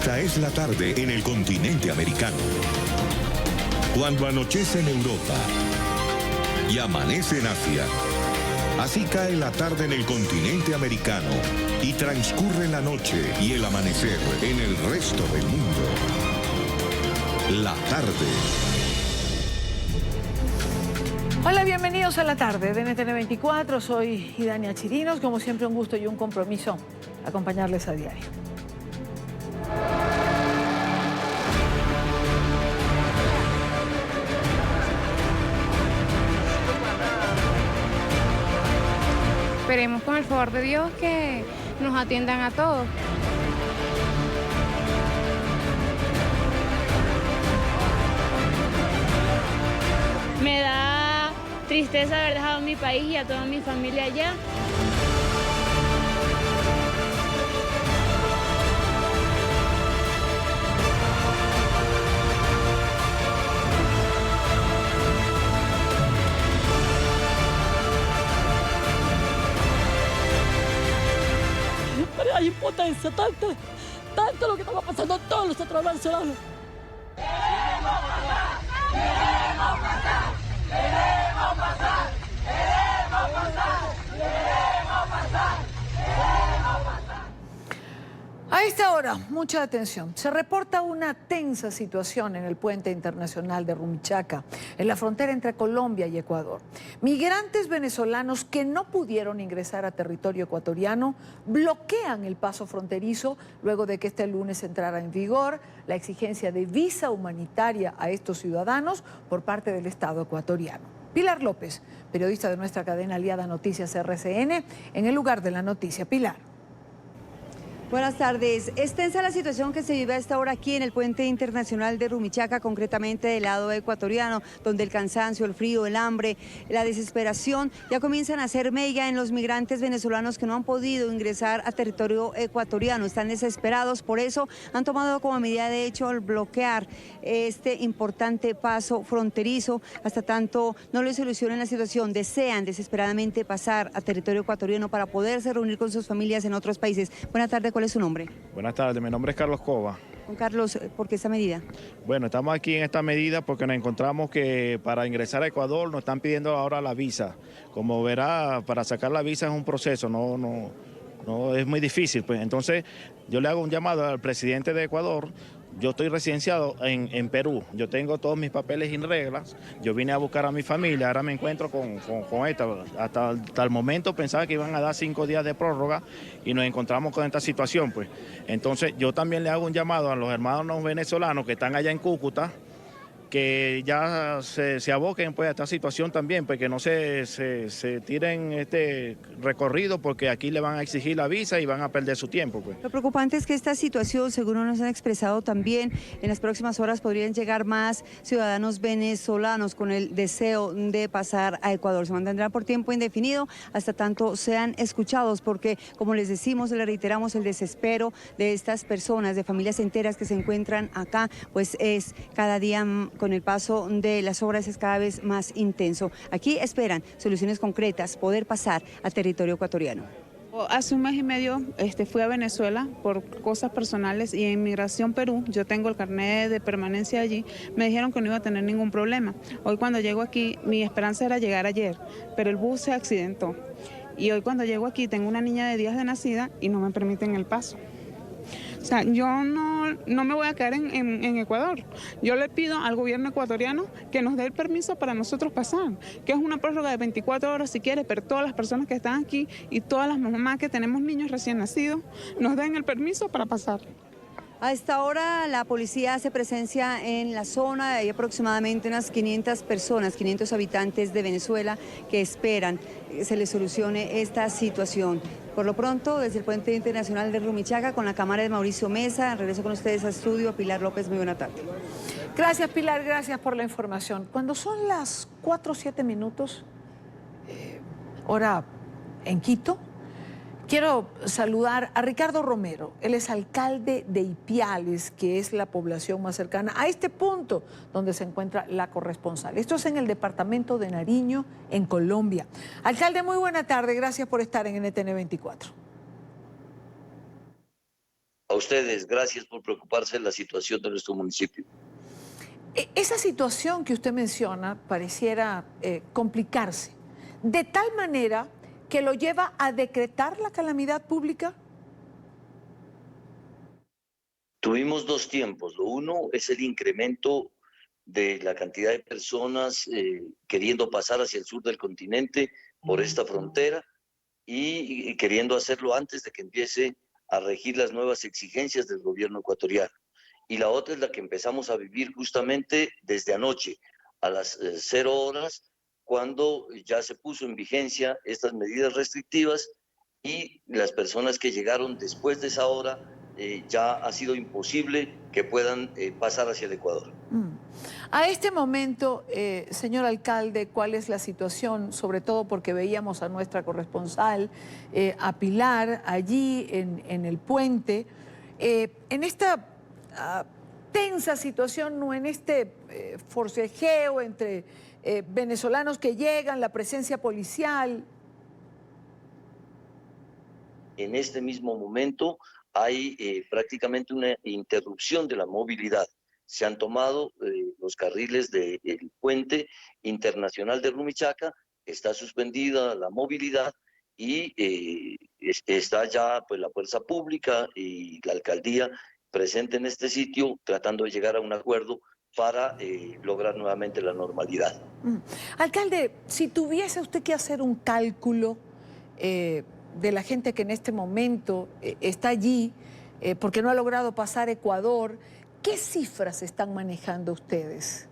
Esta es la tarde en el continente americano. Cuando anochece en Europa y amanece en Asia, así cae la tarde en el continente americano y transcurre la noche y el amanecer en el resto del mundo. La tarde. Hola, bienvenidos a la tarde de NTN 24. Soy Idania Chirinos. Como siempre, un gusto y un compromiso acompañarles a diario. Esperemos con el favor de Dios que nos atiendan a todos. Me da tristeza haber dejado mi país y a toda mi familia allá. Hay impotencia, tanto lo que estamos pasando todos los centros venezolanos. ¡Queremos pasar! ¡Queremos pasar! ¡Queremos pasar! ¡Queremos pasar! ¡Queremos pasar! ¡Queremos pasar! A esta hora, mucha atención. Se reporta una tensa situación en el puente internacional de Rumichaca, en la frontera entre Colombia y Ecuador. Migrantes venezolanos que no pudieron ingresar a territorio ecuatoriano bloquean el paso fronterizo luego de que este lunes entrara en vigor la exigencia de visa humanitaria a estos ciudadanos por parte del Estado ecuatoriano. Pilar López, periodista de nuestra cadena aliada Noticias RCN, en el lugar de la noticia. Pilar. Buenas tardes. Es tensa la situación que se vive a esta hora aquí en el puente internacional de Rumichaca, concretamente del lado ecuatoriano, donde el cansancio, el frío, el hambre, la desesperación ya comienzan a hacer mella en los migrantes venezolanos que no han podido ingresar a territorio ecuatoriano. Están desesperados, por eso han tomado como medida de hecho el bloquear este importante paso fronterizo hasta tanto no les solucionen la situación. Desean desesperadamente pasar a territorio ecuatoriano para poderse reunir con sus familias en otros países. Buenas tardes. ¿Cuál es su nombre? Buenas tardes, mi nombre es Carlos Cova. Don Carlos, ¿por qué esta medida? Bueno, estamos aquí en esta medida porque nos encontramos que para ingresar a Ecuador nos están pidiendo ahora la visa. Como verá, para sacar la visa es un proceso, no es muy difícil. Pues entonces yo le hago un llamado al presidente de Ecuador. Yo estoy residenciado en Perú, yo tengo todos mis papeles en reglas, yo vine a buscar a mi familia, ahora me encuentro con esta. Hasta el momento pensaba que iban a dar 5 días de prórroga y nos encontramos con esta situación. Pues entonces yo también le hago un llamado a los hermanos venezolanos que están allá en Cúcuta, que ya se aboquen pues, a esta situación también, pues que no se tiren este recorrido porque aquí le van a exigir la visa y van a perder su tiempo. Pues. Lo preocupante es que esta situación, según nos han expresado también, en las próximas horas podrían llegar más ciudadanos venezolanos con el deseo de pasar a Ecuador. Se mantendrá por tiempo indefinido hasta tanto sean escuchados porque, como les decimos, le reiteramos, el desespero de estas personas, de familias enteras que se encuentran acá, pues es cada día con el paso de las obras es cada vez más intenso. Aquí esperan soluciones concretas, poder pasar a territorio ecuatoriano. Hace un mes y medio fui a Venezuela por cosas personales y en Migración Perú, yo tengo el carnet de permanencia allí, me dijeron que no iba a tener ningún problema. Hoy cuando llego aquí, mi esperanza era llegar ayer, pero el bus se accidentó. Y hoy cuando llego aquí tengo una niña de días de nacida y no me permiten el paso. O sea, yo no me voy a quedar en Ecuador. Yo le pido al gobierno ecuatoriano que nos dé el permiso para nosotros pasar, que es una prórroga de 24 horas si quiere, pero todas las personas que están aquí y todas las mamás que tenemos niños recién nacidos, nos den el permiso para pasar. A esta hora la policía hace presencia en la zona, hay aproximadamente unas 500 personas, 500 habitantes de Venezuela que esperan que se les solucione esta situación. Por lo pronto, desde el Puente Internacional de Rumichaca, con la cámara de Mauricio Mesa, regreso con ustedes a estudio. Pilar López, muy buena tarde. Gracias, Pilar, gracias por la información. Cuando son las 4 o 7 minutos, hora en Quito, quiero saludar a Ricardo Romero. Él es alcalde de Ipiales, que es la población más cercana a este punto donde se encuentra la corresponsal. Esto es en el departamento de Nariño, en Colombia. Alcalde, muy buena tarde. Gracias por estar en NTN 24. A ustedes, gracias por preocuparse de la situación de nuestro municipio. Esa situación que usted menciona pareciera complicarse, de tal manera que lo lleva a decretar la calamidad pública. Tuvimos dos tiempos. Lo uno es el incremento de la cantidad de personas queriendo pasar hacia el sur del continente por esta frontera y queriendo hacerlo antes de que empiece a regir las nuevas exigencias del gobierno ecuatoriano. Y la otra es la que empezamos a vivir justamente desde anoche, a las 0 horas, cuando ya se puso en vigencia estas medidas restrictivas y las personas que llegaron después de esa hora ya ha sido imposible que puedan pasar hacia el Ecuador. A este momento, señor alcalde, ¿cuál es la situación? Sobre todo porque veíamos a nuestra corresponsal, a Pilar, allí en el puente, en esta tensa situación, o en este forcejeo entre venezolanos que llegan, la presencia policial. En este mismo momento hay prácticamente una interrupción de la movilidad. Se han tomado los carriles del puente internacional de Rumichaca, está suspendida la movilidad y está ya pues, la fuerza pública y la alcaldía presente en este sitio tratando de llegar a un acuerdo para lograr nuevamente la normalidad. Alcalde, si tuviese usted que hacer un cálculo de la gente que en este momento está allí porque no ha logrado pasar Ecuador, ¿qué cifras están manejando ustedes?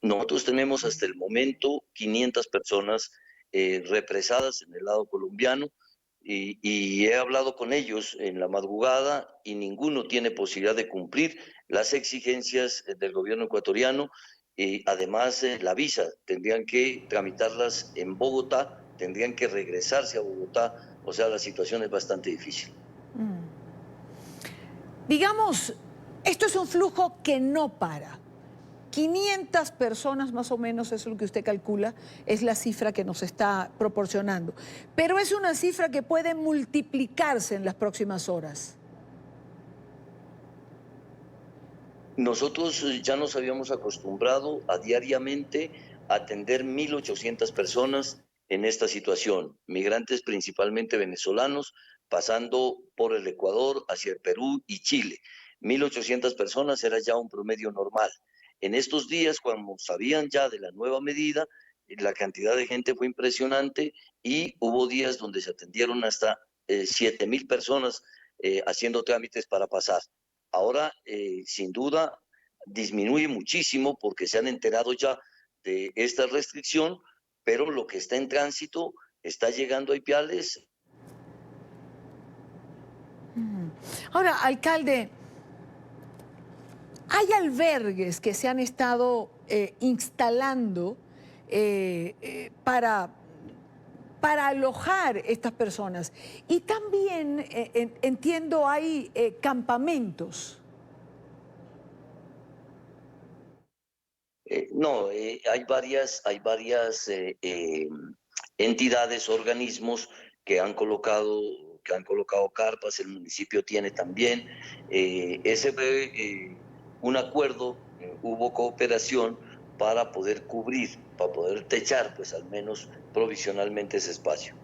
Nosotros tenemos hasta el momento 500 personas represadas en el lado colombiano y he hablado con ellos en la madrugada y ninguno tiene posibilidad de cumplir las exigencias del gobierno ecuatoriano. Además, la visa tendrían que tramitarlas en Bogotá, tendrían que regresarse a Bogotá, o sea, la situación es bastante difícil. Digamos, esto es un flujo que no para. 500 personas más o menos, eso es lo que usted calcula, es la cifra que nos está proporcionando. Pero es una cifra que puede multiplicarse en las próximas horas. Nosotros ya nos habíamos acostumbrado a diariamente atender 1.800 personas en esta situación, migrantes principalmente venezolanos, pasando por el Ecuador hacia el Perú y Chile. 1.800 personas era ya un promedio normal. En estos días, cuando sabían ya de la nueva medida, la cantidad de gente fue impresionante y hubo días donde se atendieron hasta 7.000 personas haciendo trámites para pasar. Ahora, sin duda, disminuye muchísimo porque se han enterado ya de esta restricción, pero lo que está en tránsito está llegando a Ipiales. Ahora, alcalde, hay albergues que se han estado instalando para alojar estas personas. Y también, entiendo, hay campamentos. No, hay varias entidades, organismos que han colocado carpas, el municipio tiene también. Ese fue un acuerdo, hubo cooperación para poder cubrir, para poder techar, pues al menos provisionalmente ese espacio.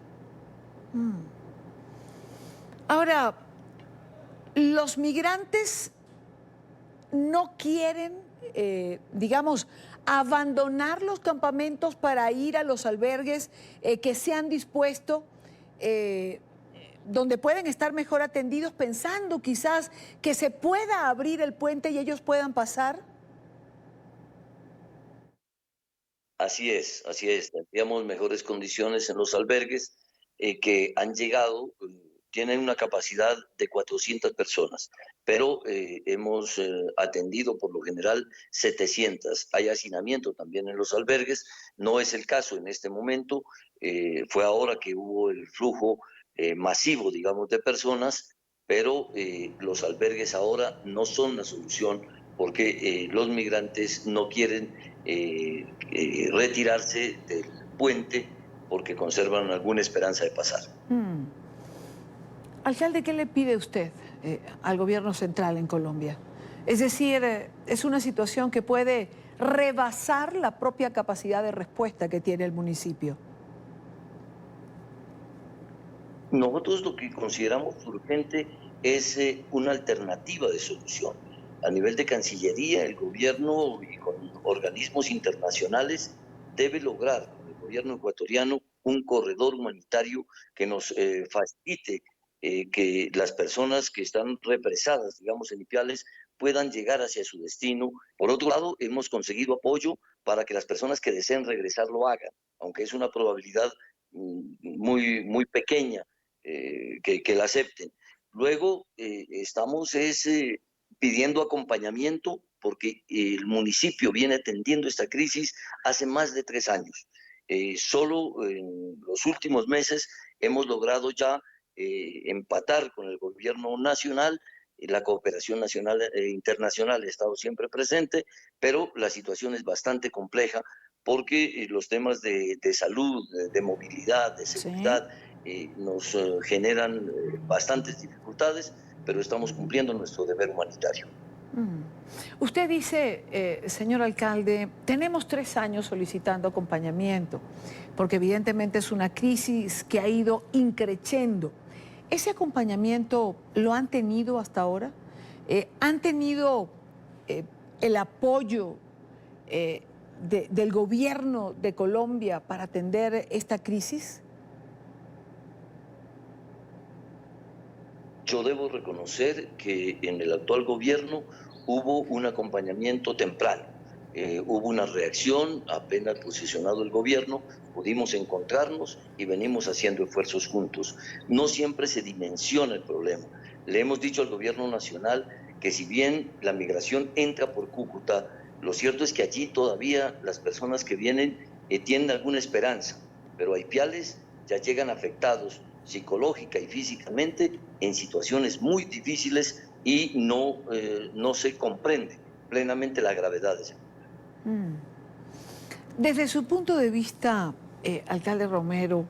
Ahora, los migrantes no quieren, digamos, abandonar los campamentos para ir a los albergues que se han dispuesto, donde pueden estar mejor atendidos, pensando quizás que se pueda abrir el puente y ellos puedan pasar. Así es, tendríamos mejores condiciones en los albergues que han llegado, tienen una capacidad de 400 personas, pero hemos atendido por lo general 700. Hay hacinamiento también en los albergues, no es el caso en este momento, fue ahora que hubo el flujo masivo, digamos, de personas, pero los albergues ahora no son la solución porque los migrantes no quieren retirarse del puente porque conservan alguna esperanza de pasar. Alcalde, ¿qué le pide usted al gobierno central en Colombia? Es decir, es una situación que puede rebasar la propia capacidad de respuesta que tiene el municipio. Nosotros lo que consideramos urgente es una alternativa de solución. A nivel de Cancillería, el gobierno y con organismos internacionales debe lograr con el gobierno ecuatoriano un corredor humanitario que nos facilite que las personas que están represadas, digamos, en Ipiales, puedan llegar hacia su destino. Por otro lado, hemos conseguido apoyo para que las personas que deseen regresar lo hagan, aunque es una probabilidad muy pequeña que la acepten. Luego estamos pidiendo acompañamiento porque el municipio viene atendiendo esta crisis hace más de 3 años. Solo en los últimos meses hemos logrado ya empatar con el gobierno nacional. La cooperación nacional e internacional ha estado siempre presente, pero la situación es bastante compleja porque los temas de salud, de movilidad, de seguridad, nos generan bastantes dificultades, pero estamos cumpliendo nuestro deber humanitario. Usted dice, señor alcalde, tenemos 3 años solicitando acompañamiento, porque evidentemente es una crisis que ha ido increciendo. ¿Ese acompañamiento lo han tenido hasta ahora? ¿Han tenido el apoyo del gobierno de Colombia para atender esta crisis? Yo debo reconocer que en el actual gobierno hubo un acompañamiento temprano, hubo una reacción, apenas posicionado el gobierno, pudimos encontrarnos y venimos haciendo esfuerzos juntos. No siempre se dimensiona el problema. Le hemos dicho al gobierno nacional que si bien la migración entra por Cúcuta, lo cierto es que allí todavía las personas que vienen tienen alguna esperanza, pero a Ipiales ya llegan afectados psicológica y físicamente en situaciones muy difíciles y no se comprende plenamente la gravedad de ese problema. Desde su punto de vista, alcalde Romero,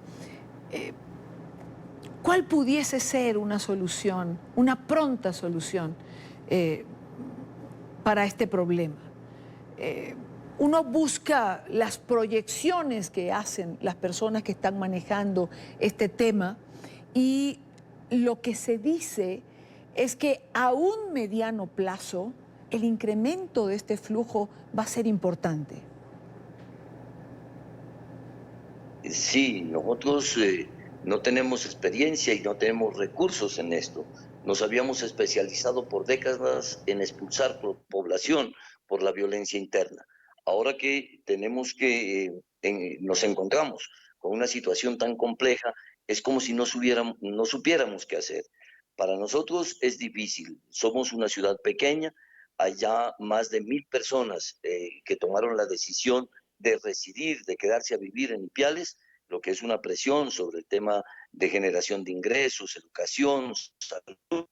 ¿cuál pudiese ser una solución, una pronta solución para este problema? Uno busca las proyecciones que hacen las personas que están manejando este tema y lo que se dice es que a un mediano plazo el incremento de este flujo va a ser importante. Sí, nosotros no tenemos experiencia y no tenemos recursos en esto. Nos habíamos especializado por décadas en expulsar población por la violencia interna. Ahora que nos encontramos con una situación tan compleja, es como si no supiéramos qué hacer. Para nosotros es difícil. Somos una ciudad pequeña, hay ya más de 1000 personas que tomaron la decisión de residir, de quedarse a vivir en Ipiales, lo que es una presión sobre el tema de generación de ingresos, educación, salud,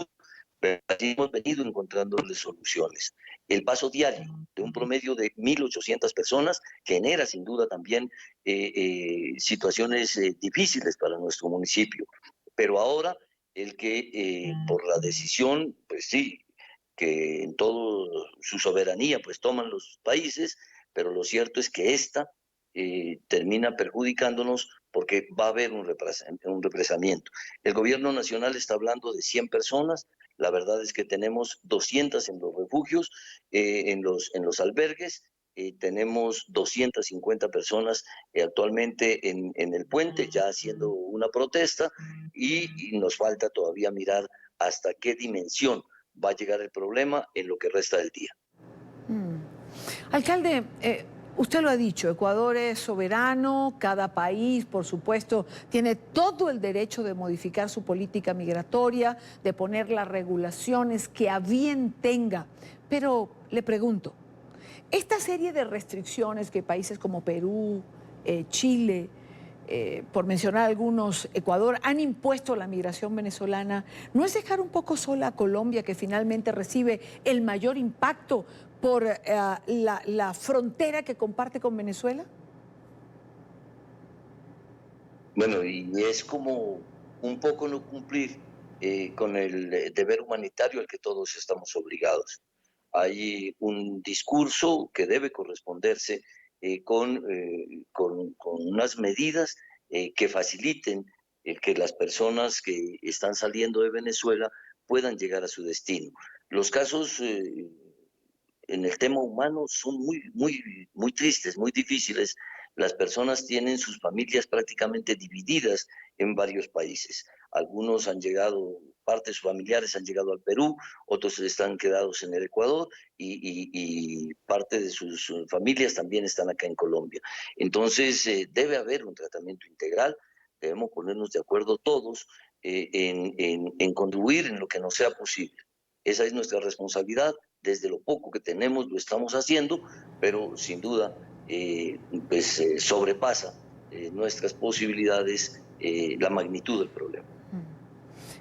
pero así hemos venido encontrándoles soluciones. El paso diario de un promedio de 1.800 personas genera sin duda también situaciones difíciles para nuestro municipio, pero ahora el que por la decisión, pues sí, que en toda su soberanía pues toman los países, pero lo cierto es que esta termina perjudicándonos porque va a haber un represamiento. El gobierno nacional está hablando de 100 personas, la verdad es que tenemos 200 en los refugios, en los albergues, tenemos 250 personas actualmente en el puente ya haciendo una protesta y nos falta todavía mirar hasta qué dimensión va a llegar el problema en lo que resta del día. Alcalde, usted lo ha dicho, Ecuador es soberano, cada país, por supuesto, tiene todo el derecho de modificar su política migratoria, de poner las regulaciones que a bien tenga. Pero le pregunto, esta serie de restricciones que países como Perú, Chile, por mencionar algunos, Ecuador, han impuesto a la migración venezolana, ¿no es dejar un poco sola a Colombia, que finalmente recibe el mayor impacto por la frontera que comparte con Venezuela? Bueno, y es como un poco no cumplir con el deber humanitario al que todos estamos obligados. Hay un discurso que debe corresponderse con unas medidas que faciliten que las personas que están saliendo de Venezuela puedan llegar a su destino. Los casos en el tema humano son muy tristes, muy difíciles. Las personas tienen sus familias prácticamente divididas en varios países. Algunos han llegado, parte de sus familiares han llegado al Perú, otros están quedados en el Ecuador y parte de sus familias también están acá en Colombia. Entonces debe haber un tratamiento integral, debemos ponernos de acuerdo todos en contribuir en lo que nos sea posible. Esa es nuestra responsabilidad. Desde lo poco que tenemos lo estamos haciendo, pero sin duda sobrepasa nuestras posibilidades la magnitud del problema.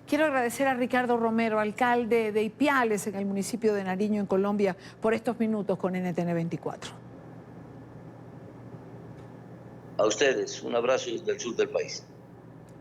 Quiero agradecer a Ricardo Romero, alcalde de Ipiales, en el municipio de Nariño, en Colombia, por estos minutos con NTN 24. A ustedes, un abrazo desde el sur del país.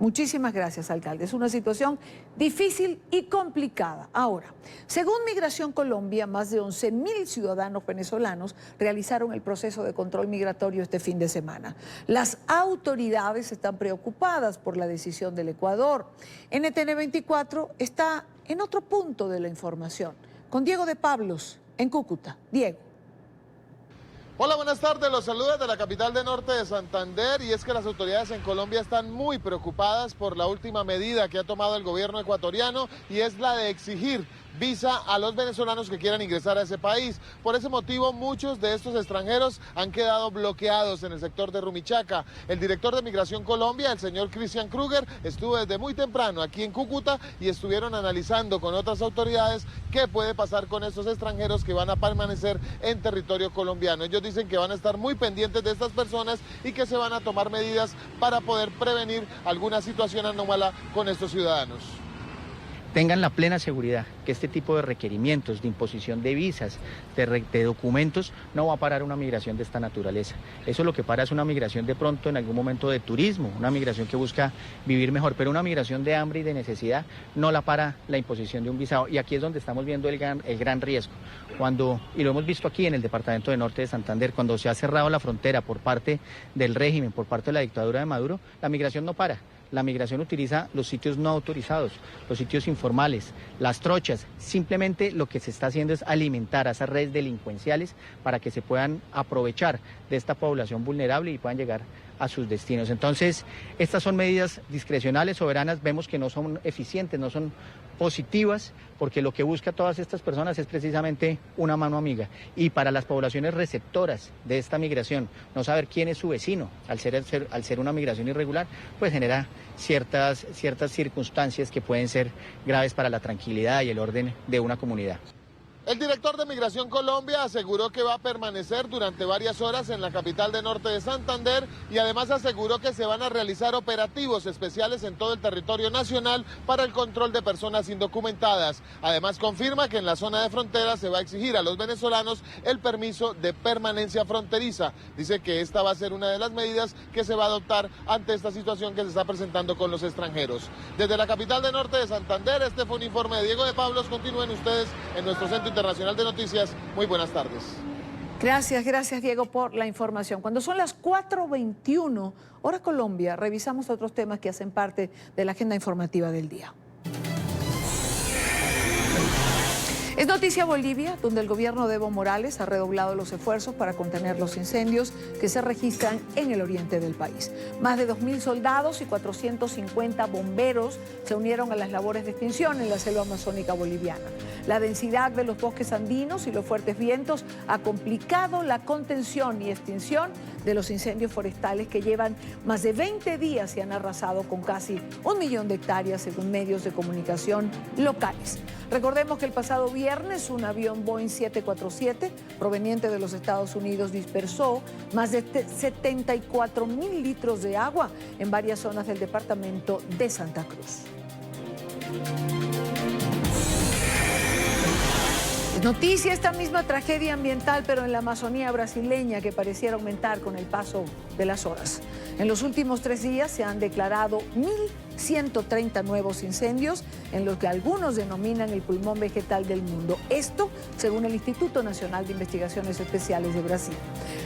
Muchísimas gracias, alcalde. Es una situación difícil y complicada. Ahora, según Migración Colombia, más de 11.000 ciudadanos venezolanos realizaron el proceso de control migratorio este fin de semana. Las autoridades están preocupadas por la decisión del Ecuador. NTN 24 está en otro punto de la información, con Diego de Pablos, en Cúcuta. Diego. Hola, buenas tardes. Los saludos desde la capital de Norte de Santander, y es que las autoridades en Colombia están muy preocupadas por la última medida que ha tomado el gobierno ecuatoriano, y es la de exigir visa a los venezolanos que quieran ingresar a ese país. Por ese motivo, muchos de estos extranjeros han quedado bloqueados en el sector de Rumichaca. El director de Migración Colombia, el señor Christian Kruger, estuvo desde muy temprano aquí en Cúcuta y estuvieron analizando con otras autoridades qué puede pasar con estos extranjeros que van a permanecer en territorio colombiano. Ellos dicen que van a estar muy pendientes de estas personas y que se van a tomar medidas para poder prevenir alguna situación anómala con estos ciudadanos. Tengan la plena seguridad que este tipo de requerimientos, de imposición de visas, de documentos, no va a parar una migración de esta naturaleza. Eso lo que para es una migración de pronto en algún momento de turismo, una migración que busca vivir mejor, pero una migración de hambre y de necesidad no la para la imposición de un visado. Y aquí es donde estamos viendo el gran riesgo. Y lo hemos visto aquí en el departamento de Norte de Santander, cuando se ha cerrado la frontera por parte del régimen, por parte de la dictadura de Maduro, la migración no para. La migración utiliza los sitios no autorizados, los sitios informales, las trochas. Simplemente lo que se está haciendo es alimentar a esas redes delincuenciales para que se puedan aprovechar de esta población vulnerable y puedan llegar a sus destinos. Entonces, estas son medidas discrecionales, soberanas, vemos que no son eficientes, no son positivas, porque lo que busca todas estas personas es precisamente una mano amiga. Y para las poblaciones receptoras de esta migración, no saber quién es su vecino, al ser una migración irregular, pues genera ciertas circunstancias que pueden ser graves para la tranquilidad y el orden de una comunidad. El director de Migración Colombia aseguró que va a permanecer durante varias horas en la capital de Norte de Santander, y además aseguró que se van a realizar operativos especiales en todo el territorio nacional para el control de personas indocumentadas. Además confirma que en la zona de frontera se va a exigir a los venezolanos el permiso de permanencia fronteriza. Dice que esta va a ser una de las medidas que se va a adoptar ante esta situación que se está presentando con los extranjeros. Desde la capital de Norte de Santander, este fue un informe de Diego de Pablos. Continúen ustedes en nuestro centro internacional de noticias. Muy buenas tardes. Gracias Diego por la información. Cuando son las 4:21 hora Colombia, revisamos otros temas que hacen parte de la agenda informativa del día. Es noticia Bolivia, donde el gobierno de Evo Morales ha redoblado los esfuerzos para contener los incendios que se registran en el oriente del país. Más de 2.000 soldados y 450 bomberos se unieron a las labores de extinción en la selva amazónica boliviana. La densidad de los bosques andinos y los fuertes vientos ha complicado la contención y extinción de los incendios forestales que llevan más de 20 días y han arrasado con casi 1 millón de hectáreas, según medios de comunicación locales. Recordemos que el pasado viernes un avión Boeing 747 proveniente de los Estados Unidos dispersó más de 74.000 litros de agua en varias zonas del departamento de Santa Cruz. Es noticia esta misma tragedia ambiental, pero en la Amazonía brasileña, que pareciera aumentar con el paso de las horas. En los últimos 3 días se han declarado 1.130 nuevos incendios, en los que algunos denominan el pulmón vegetal del mundo. Esto según el Instituto Nacional de Investigaciones Especiales de Brasil.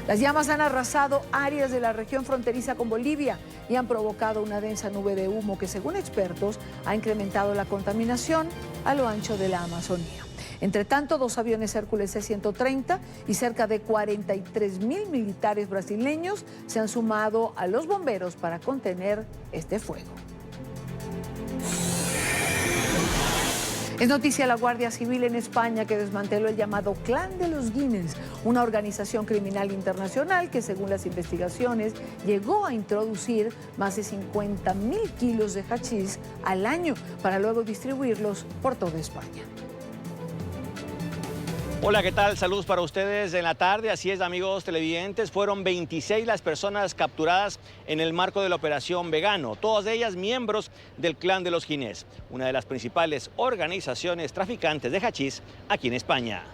Las llamas han arrasado áreas de la región fronteriza con Bolivia y han provocado una densa nube de humo que, según expertos, ha incrementado la contaminación a lo ancho de la Amazonía. Entre tanto, 2 aviones Hércules C-130 y cerca de 43.000 militares brasileños se han sumado a los bomberos para contener este fuego. Es noticia la Guardia Civil en España, que desmanteló el llamado Clan de los Guinness, una organización criminal internacional que, según las investigaciones, llegó a introducir más de 50.000 kilos de hachís al año para luego distribuirlos por toda España. Hola, ¿qué tal? Saludos para ustedes en la tarde. Así es, amigos televidentes, fueron 26 las personas capturadas en el marco de la Operación Vegano, todas ellas miembros del Clan de los Guinness, una de las principales organizaciones traficantes de hachís aquí en España.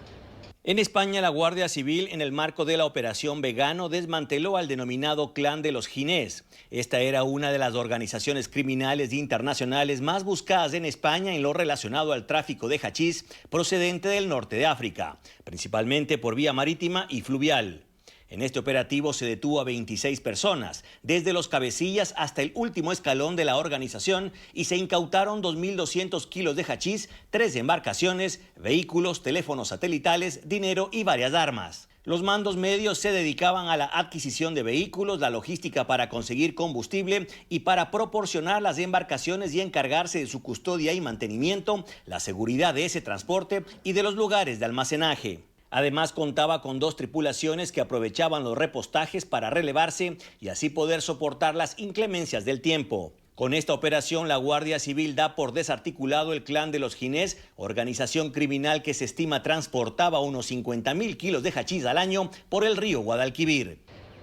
En España, la Guardia Civil, en el marco de la Operación Vegano, desmanteló al denominado Clan de los Guinness. Esta era una de las organizaciones criminales internacionales más buscadas en España en lo relacionado al tráfico de hachís procedente del norte de África, principalmente por vía marítima y fluvial. En este operativo se detuvo a 26 personas, desde los cabecillas hasta el último escalón de la organización, y se incautaron 2.200 kilos de hachís, 3 embarcaciones, vehículos, teléfonos satelitales, dinero y varias armas. Los mandos medios se dedicaban a la adquisición de vehículos, la logística para conseguir combustible y para proporcionar las embarcaciones y encargarse de su custodia y mantenimiento, la seguridad de ese transporte y de los lugares de almacenaje. Además, contaba con 2 tripulaciones que aprovechaban los repostajes para relevarse y así poder soportar las inclemencias del tiempo. Con esta operación, la Guardia Civil da por desarticulado el Clan de los Guinness, organización criminal que se estima transportaba unos 50.000 kilos de hachís al año por el río Guadalquivir.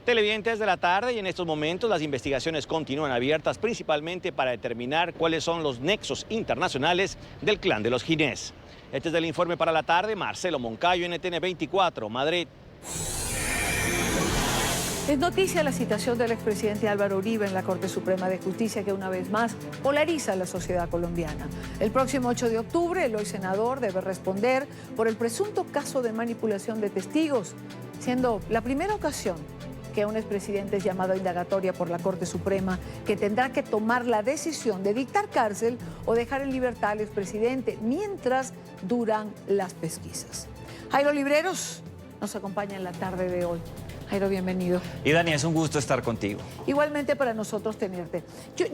Televidentes de la tarde, y en estos momentos las investigaciones continúan abiertas, principalmente para determinar cuáles son los nexos internacionales del Clan de los Guinness. Este es el informe para la tarde. Marcelo Moncayo, NTN 24, Madrid. Es noticia la citación del expresidente Álvaro Uribe en la Corte Suprema de Justicia, que una vez más polariza a la sociedad colombiana. El próximo 8 de octubre, el hoy senador debe responder por el presunto caso de manipulación de testigos, siendo la primera ocasión que un expresidente es llamado a indagatoria por la Corte Suprema, que tendrá que tomar la decisión de dictar cárcel o dejar en libertad al expresidente mientras duran las pesquisas. Jairo Libreros nos acompaña en la tarde de hoy. Jairo, bienvenido. Y Dani, es un gusto estar contigo. Igualmente para nosotros tenerte.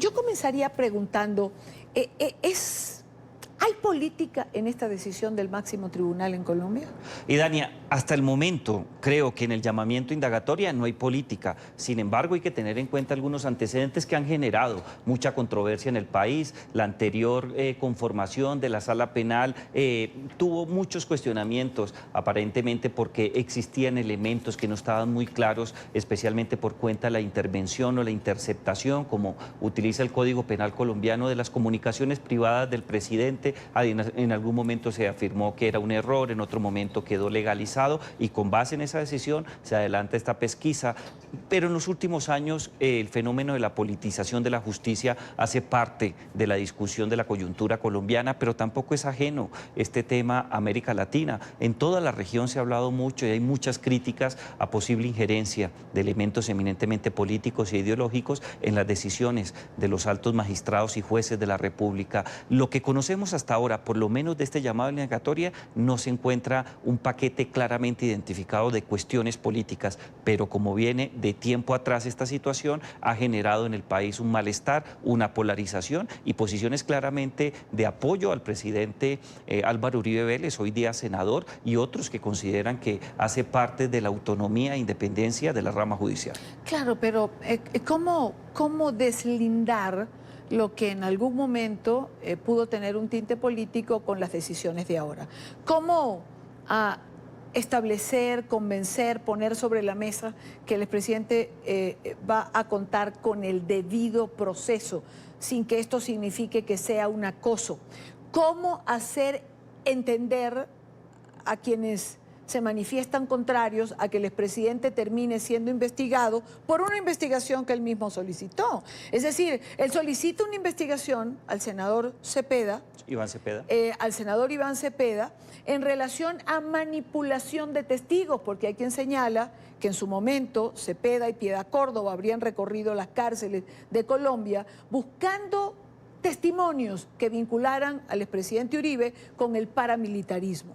Yo comenzaría preguntando, ¿hay política en esta decisión del máximo tribunal en Colombia? Y Dani, hasta el momento creo que en el llamamiento indagatoria no hay política. Sin embargo, hay que tener en cuenta algunos antecedentes que han generado mucha controversia en el país. La anterior conformación de la sala penal tuvo muchos cuestionamientos, aparentemente porque existían elementos que no estaban muy claros, especialmente por cuenta de la intervención o la interceptación, como utiliza el Código Penal colombiano, de las comunicaciones privadas del presidente. En algún momento se afirmó que era un error, en otro momento quedó legalizado, y con base en esa decisión se adelanta esta pesquisa. Pero en los últimos años el fenómeno de la politización de la justicia hace parte de la discusión de la coyuntura colombiana, pero tampoco es ajeno este tema a América Latina. En toda la región se ha hablado mucho y hay muchas críticas a posible injerencia de elementos eminentemente políticos e ideológicos en las decisiones de los altos magistrados y jueces de la República. Lo que conocemos hasta ahora, por lo menos de este llamado indagatoria, no se encuentra un paquete claramente identificado de cuestiones políticas, pero como viene de tiempo atrás esta situación, ha generado en el país un malestar, una polarización y posiciones claramente de apoyo al presidente Álvaro Uribe Vélez, hoy día senador, y otros que consideran que hace parte de la autonomía e independencia de la rama judicial. Claro, pero ¿cómo deslindar lo que en algún momento pudo tener un tinte político con las decisiones de ahora? ¿Cómo establecer, convencer, poner sobre la mesa que el expresidente va a contar con el debido proceso, sin que esto signifique que sea un acoso? ¿Cómo hacer entender a quienes se manifiestan contrarios a que el expresidente termine siendo investigado por una investigación que él mismo solicitó. Es decir, él solicita una investigación al senador Cepeda, Iván Cepeda. al senador Iván Cepeda, en relación a manipulación de testigos, porque hay quien señala que en su momento Cepeda y Piedad Córdoba habrían recorrido las cárceles de Colombia buscando testimonios que vincularan al expresidente Uribe con el paramilitarismo.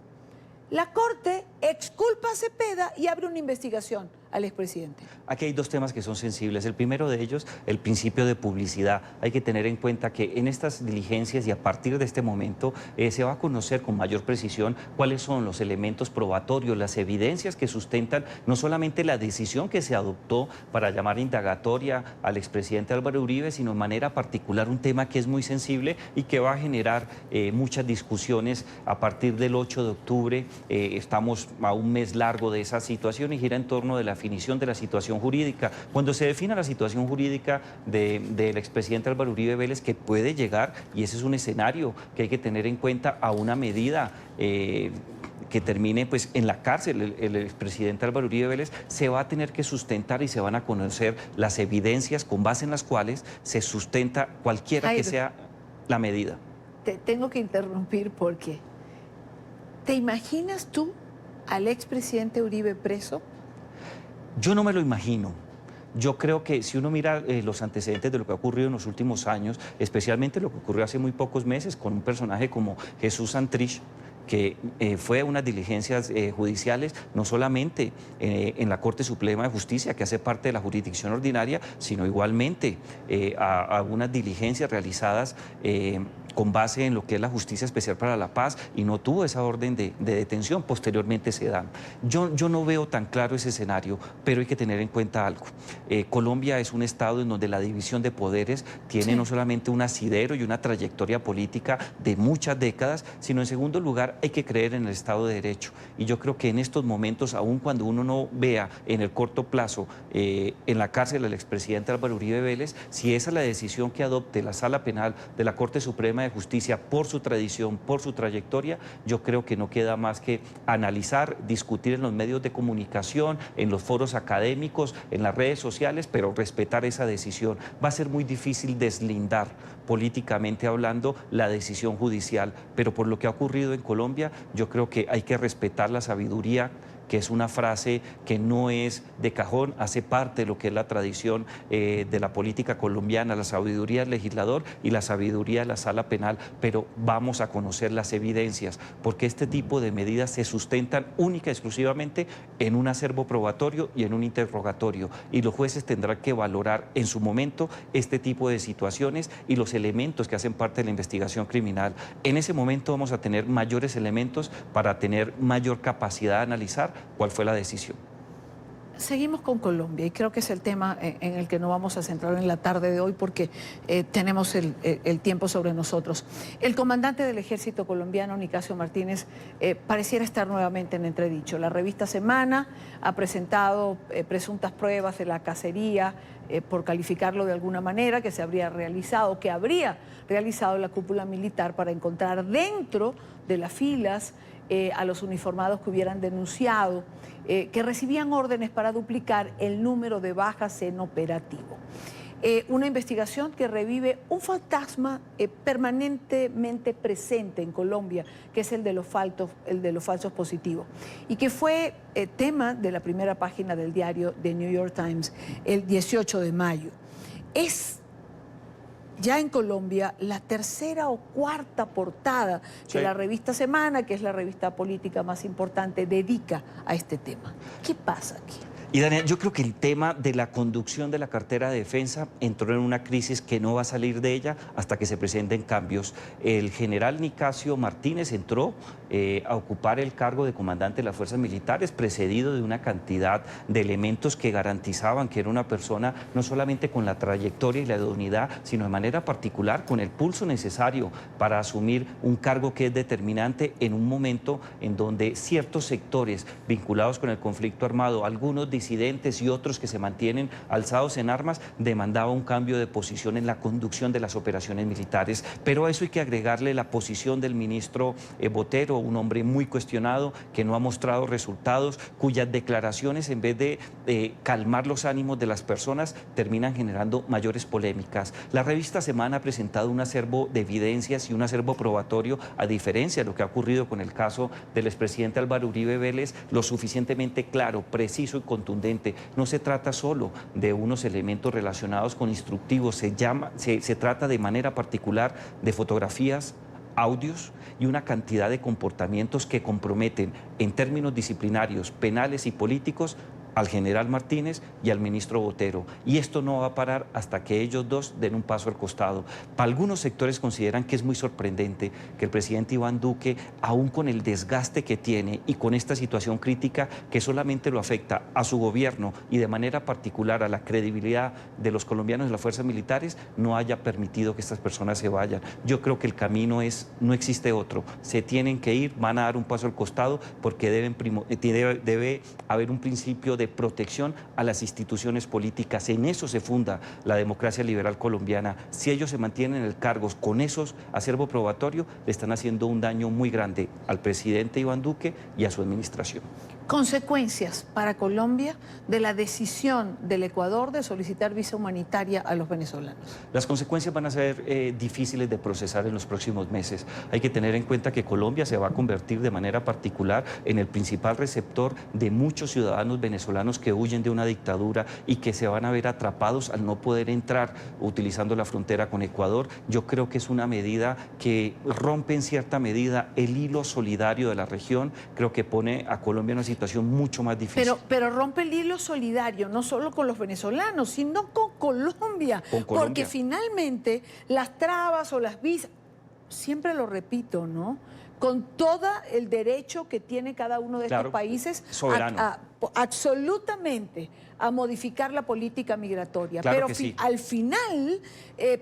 La Corte exculpa a Cepeda y abre una investigación al expresidente. Aquí hay dos temas que son sensibles. El primero de ellos, el principio de publicidad. Hay que tener en cuenta que en estas diligencias y a partir de este momento se va a conocer con mayor precisión cuáles son los elementos probatorios, las evidencias que sustentan no solamente la decisión que se adoptó para llamar indagatoria al expresidente Álvaro Uribe, sino de manera particular un tema que es muy sensible y que va a generar muchas discusiones a partir del 8 de octubre. Estamos a un mes largo de esa situación y gira en torno de la definición de la situación jurídica. Cuando se defina la situación jurídica del expresidente Álvaro Uribe Vélez, que puede llegar, y ese es un escenario que hay que tener en cuenta, a una medida que termine pues en la cárcel, el expresidente Álvaro Uribe Vélez, se va a tener que sustentar y se van a conocer las evidencias con base en las cuales se sustenta cualquiera que sea la medida. Te tengo que interrumpir porque ¿te imaginas tú al expresidente Uribe preso? Yo no me lo imagino. Yo creo que si uno mira los antecedentes de lo que ha ocurrido en los últimos años, especialmente lo que ocurrió hace muy pocos meses con un personaje como Jesús Santrich, que fue a unas diligencias judiciales, no solamente en la Corte Suprema de Justicia, que hace parte de la jurisdicción ordinaria, sino igualmente a unas diligencias realizadas con base en lo que es la Justicia Especial para la Paz, y no tuvo esa orden de detención, posteriormente se dan. Yo no veo tan claro ese escenario, pero hay que tener en cuenta algo. Colombia es un estado en donde la división de poderes tiene no solamente un asidero y una trayectoria política de muchas décadas, sino en segundo lugar hay que creer en el Estado de Derecho. Y yo creo que en estos momentos, aun cuando uno no vea en el corto plazo en la cárcel al expresidente Álvaro Uribe Vélez, si esa es la decisión que adopte la Sala Penal de la Corte Suprema de Justicia por su tradición, por su trayectoria, yo creo que no queda más que analizar, discutir en los medios de comunicación, en los foros académicos, en las redes sociales, pero respetar esa decisión. Va a ser muy difícil deslindar políticamente hablando la decisión judicial, pero por lo que ha ocurrido en Colombia, yo creo que hay que respetar la sabiduría, que es una frase que no es de cajón, hace parte de lo que es la tradición de la política colombiana, la sabiduría del legislador y la sabiduría de la Sala Penal, pero vamos a conocer las evidencias, porque este tipo de medidas se sustentan única y exclusivamente en un acervo probatorio y en un interrogatorio, y los jueces tendrán que valorar en su momento este tipo de situaciones y los elementos que hacen parte de la investigación criminal. En ese momento vamos a tener mayores elementos para tener mayor capacidad de analizar cuál fue la decisión. Seguimos con Colombia y creo que es el tema en el que nos vamos a centrar en la tarde de hoy porque tenemos el tiempo sobre nosotros. El comandante del ejército colombiano, Nicasio Martínez, pareciera estar nuevamente en entredicho. La revista Semana ha presentado presuntas pruebas de la cacería, por calificarlo de alguna manera, que se habría realizado, que habría realizado la cúpula militar para encontrar dentro de las filas a los uniformados que hubieran denunciado que recibían órdenes para duplicar el número de bajas en operativo. Una investigación que revive un fantasma permanentemente presente en Colombia, que es el de los falsos positivos, y que fue tema de la primera página del diario The New York Times el 18 de mayo. Es ya en Colombia la tercera o cuarta portada que la revista Semana, que es la revista política más importante, dedica a este tema. ¿Qué pasa aquí? Y Daniel, yo creo que el tema de la conducción de la cartera de defensa entró en una crisis que no va a salir de ella hasta que se presenten cambios. El general Nicasio Martínez entró a ocupar el cargo de comandante de las fuerzas militares, precedido de una cantidad de elementos que garantizaban que era una persona no solamente con la trayectoria y la idoneidad, sino de manera particular con el pulso necesario para asumir un cargo que es determinante en un momento en donde ciertos sectores vinculados con el conflicto armado, algunos de disidentes y otros que se mantienen alzados en armas, demandaba un cambio de posición en la conducción de las operaciones militares. Pero a eso hay que agregarle la posición del ministro Botero, un hombre muy cuestionado, que no ha mostrado resultados, cuyas declaraciones, en vez de calmar los ánimos de las personas, terminan generando mayores polémicas. La revista Semana ha presentado un acervo de evidencias y un acervo probatorio, a diferencia de lo que ha ocurrido con el caso del expresidente Álvaro Uribe Vélez, lo suficientemente claro, preciso y contundente. No se trata solo de unos elementos relacionados con instructivos, se trata de manera particular de fotografías, audios y una cantidad de comportamientos que comprometen en términos disciplinarios, penales y políticos al general Martínez y al ministro Botero. Y esto no va a parar hasta que ellos dos den un paso al costado. Para algunos sectores consideran que es muy sorprendente que el presidente Iván Duque, aún con el desgaste que tiene y con esta situación crítica que solamente lo afecta a su gobierno y de manera particular a la credibilidad de los colombianos y las fuerzas militares, no haya permitido que estas personas se vayan. Yo creo que el camino no existe otro. Se tienen que ir, van a dar un paso al costado porque debe haber un principio de protección a las instituciones políticas. En eso se funda la democracia liberal colombiana. Si ellos se mantienen en el cargo con esos acervo probatorio, le están haciendo un daño muy grande al presidente Iván Duque y a su administración. Consecuencias para Colombia de la decisión del Ecuador de solicitar visa humanitaria a los venezolanos. Las consecuencias van a ser difíciles de procesar en los próximos meses. Hay que tener en cuenta que Colombia se va a convertir de manera particular en el principal receptor de muchos ciudadanos venezolanos que huyen de una dictadura y que se van a ver atrapados al no poder entrar utilizando la frontera con Ecuador. Yo creo que es una medida que rompe en cierta medida el hilo solidario de la región. Creo que pone a Colombia en una situación mucho más difícil. Pero rompe el hilo solidario, no solo con los venezolanos, sino con Colombia. Porque finalmente las trabas o las visas, siempre lo repito, ¿no? Con todo el derecho que tiene cada uno de estos países absolutamente a modificar la política migratoria. Pero sí, al final,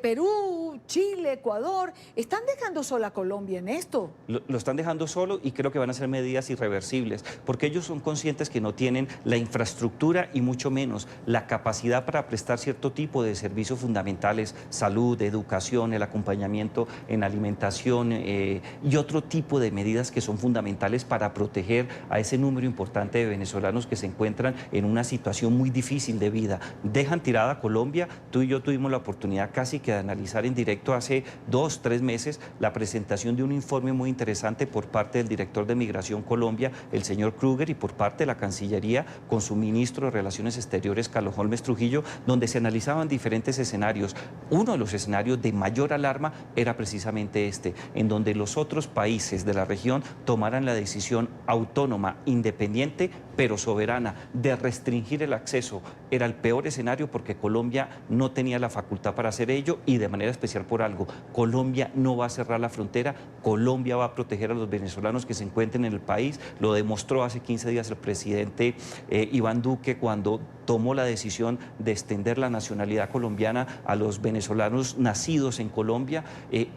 Perú, Chile, Ecuador, están dejando sola a Colombia en esto. Lo están dejando solo y creo que van a ser medidas irreversibles, porque ellos son conscientes que no tienen la infraestructura y mucho menos la capacidad para prestar cierto tipo de servicios fundamentales, salud, educación, el acompañamiento en alimentación y otro tipo de medidas que son fundamentales para proteger a ese número importante de venezolanos que se encuentran en una situación muy difícil de vida. Dejan tirada a Colombia. Tú y yo tuvimos la oportunidad casi que de analizar en directo hace 2 o 3 meses la presentación de un informe muy interesante por parte del director de Migración Colombia, el señor Kruger, y por parte de la Cancillería con su ministro de Relaciones Exteriores, Carlos Holmes Trujillo, donde se analizaban diferentes escenarios. Uno de los escenarios de mayor alarma era precisamente este, en donde los otros países de la región tomaran la decisión autónoma, independiente, pero soberana, de restringir el acceso. Era el peor escenario porque Colombia no tenía la facultad para hacer ello y de manera especial por algo. Colombia no va a cerrar la frontera, Colombia va a proteger a los venezolanos que se encuentren en el país. Lo demostró hace 15 días el presidente Iván Duque cuando tomó la decisión de extender la nacionalidad colombiana a los venezolanos nacidos en Colombia.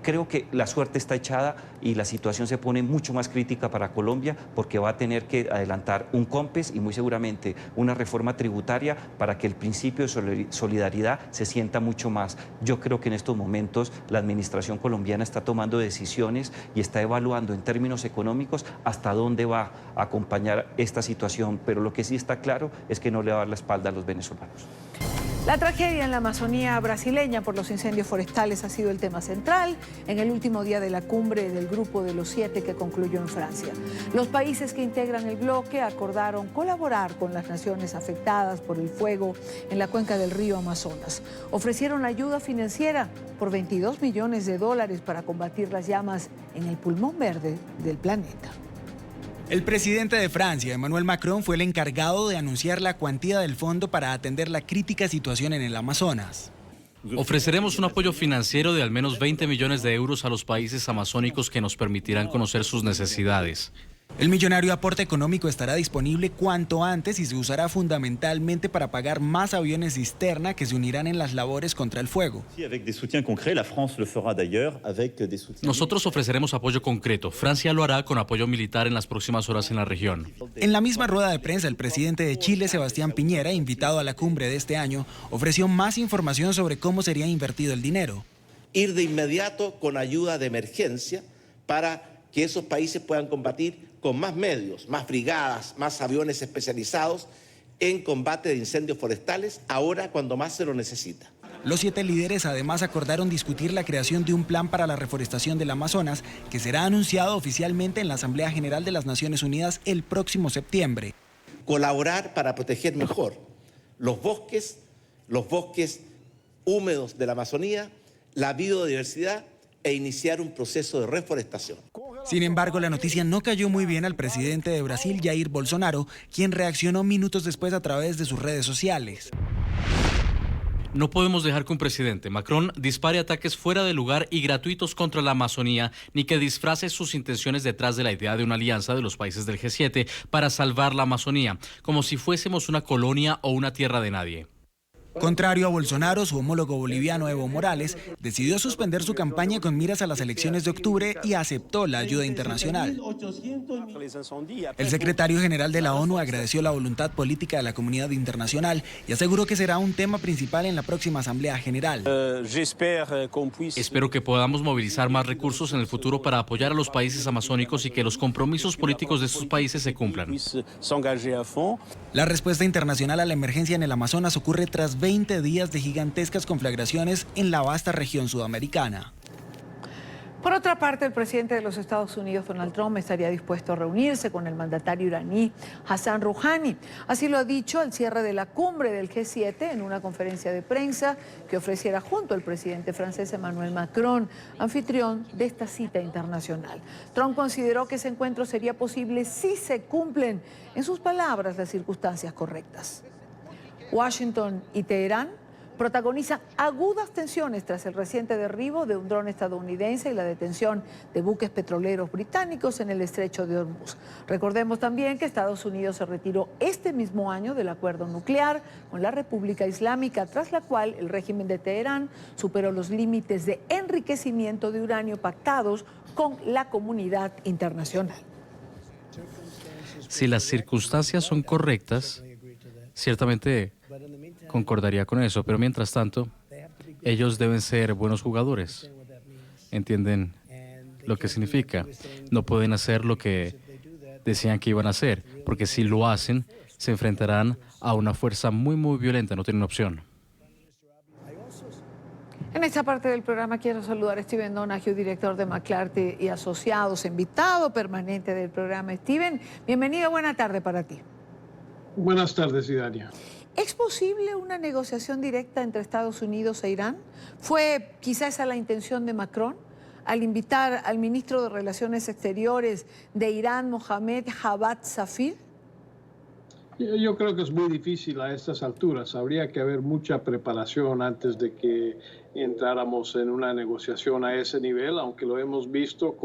Creo que la suerte está echada y la situación se pone mucho más crítica para Colombia porque va a tener que adelantar un COMPES y muy seguramente una reforma tributaria para que el principio de solidaridad se sienta mucho más. Yo creo que en estos momentos la administración colombiana está tomando decisiones y está evaluando en términos económicos hasta dónde va a acompañar esta situación, pero lo que sí está claro es que no le va a dar la espalda a los venezolanos. La tragedia en la Amazonía brasileña por los incendios forestales ha sido el tema central en el último día de la cumbre del Grupo de los 7 que concluyó en Francia. Los países que integran el bloque acordaron colaborar con las naciones afectadas por el fuego en la cuenca del río Amazonas. Ofrecieron ayuda financiera por $22 millones para combatir las llamas en el pulmón verde del planeta. El presidente de Francia, Emmanuel Macron, fue el encargado de anunciar la cuantía del fondo para atender la crítica situación en el Amazonas. Ofreceremos un apoyo financiero de al menos 20 millones de euros a los países amazónicos que nos permitirán conocer sus necesidades. El millonario aporte económico estará disponible cuanto antes y se usará fundamentalmente para pagar más aviones cisterna que se unirán en las labores contra el fuego. Nosotros ofreceremos apoyo concreto. Francia lo hará con apoyo militar en las próximas horas en la región. En la misma rueda de prensa, el presidente de Chile, Sebastián Piñera, invitado a la cumbre de este año, ofreció más información sobre cómo sería invertido el dinero. Ir de inmediato con ayuda de emergencia para que esos países puedan combatir con más medios, más brigadas, más aviones especializados en combate de incendios forestales, ahora cuando más se lo necesita. Los 7 líderes además acordaron discutir la creación de un plan para la reforestación del Amazonas, que será anunciado oficialmente en la Asamblea General de las Naciones Unidas el próximo septiembre. Colaborar para proteger mejor los bosques húmedos de la Amazonía, la biodiversidad e iniciar un proceso de reforestación. Sin embargo, la noticia no cayó muy bien al presidente de Brasil, Jair Bolsonaro, quien reaccionó minutos después a través de sus redes sociales. No podemos dejar que un presidente, Macron, dispare ataques fuera de lugar y gratuitos contra la Amazonía, ni que disfrace sus intenciones detrás de la idea de una alianza de los países del G7 para salvar la Amazonía, como si fuésemos una colonia o una tierra de nadie. Contrario a Bolsonaro, su homólogo boliviano Evo Morales decidió suspender su campaña con miras a las elecciones de octubre y aceptó la ayuda internacional. El secretario general de la ONU agradeció la voluntad política de la comunidad internacional y aseguró que será un tema principal en la próxima Asamblea General. Espero que podamos movilizar más recursos en el futuro para apoyar a los países amazónicos y que los compromisos políticos de estos países se cumplan. La respuesta internacional a la emergencia en el Amazonas ocurre tras 20 días de gigantescas conflagraciones en la vasta región sudamericana. Por otra parte, el presidente de los Estados Unidos, Donald Trump, estaría dispuesto a reunirse con el mandatario iraní Hassan Rouhani. Así lo ha dicho al cierre de la cumbre del G7 en una conferencia de prensa que ofreciera junto al presidente francés Emmanuel Macron, anfitrión de esta cita internacional. Trump consideró que ese encuentro sería posible si se cumplen, en sus palabras, las circunstancias correctas. Washington y Teherán protagonizan agudas tensiones tras el reciente derribo de un dron estadounidense y la detención de buques petroleros británicos en el estrecho de Hormuz. Recordemos también que Estados Unidos se retiró este mismo año del acuerdo nuclear con la República Islámica, tras la cual el régimen de Teherán superó los límites de enriquecimiento de uranio pactados con la comunidad internacional. Si las circunstancias son correctas, ciertamente concordaría con eso, pero mientras tanto, ellos deben ser buenos jugadores. ¿Entienden lo que significa? No pueden hacer lo que decían que iban a hacer, porque si lo hacen, se enfrentarán a una fuerza muy violenta, no tienen opción. En esta parte del programa quiero saludar a Steven Donahue, director de McClarty y Asociados, invitado permanente del programa. Steven, bienvenido, buena tarde para ti. Buenas tardes, Idania. ¿Es posible una negociación directa entre Estados Unidos e Irán? ¿Fue quizá esa la intención de Macron al invitar al ministro de Relaciones Exteriores de Irán, Mohammad Javad Zarif? Yo creo que es muy difícil a estas alturas. Habría que haber mucha preparación antes de que entráramos en una negociación a ese nivel, aunque lo hemos visto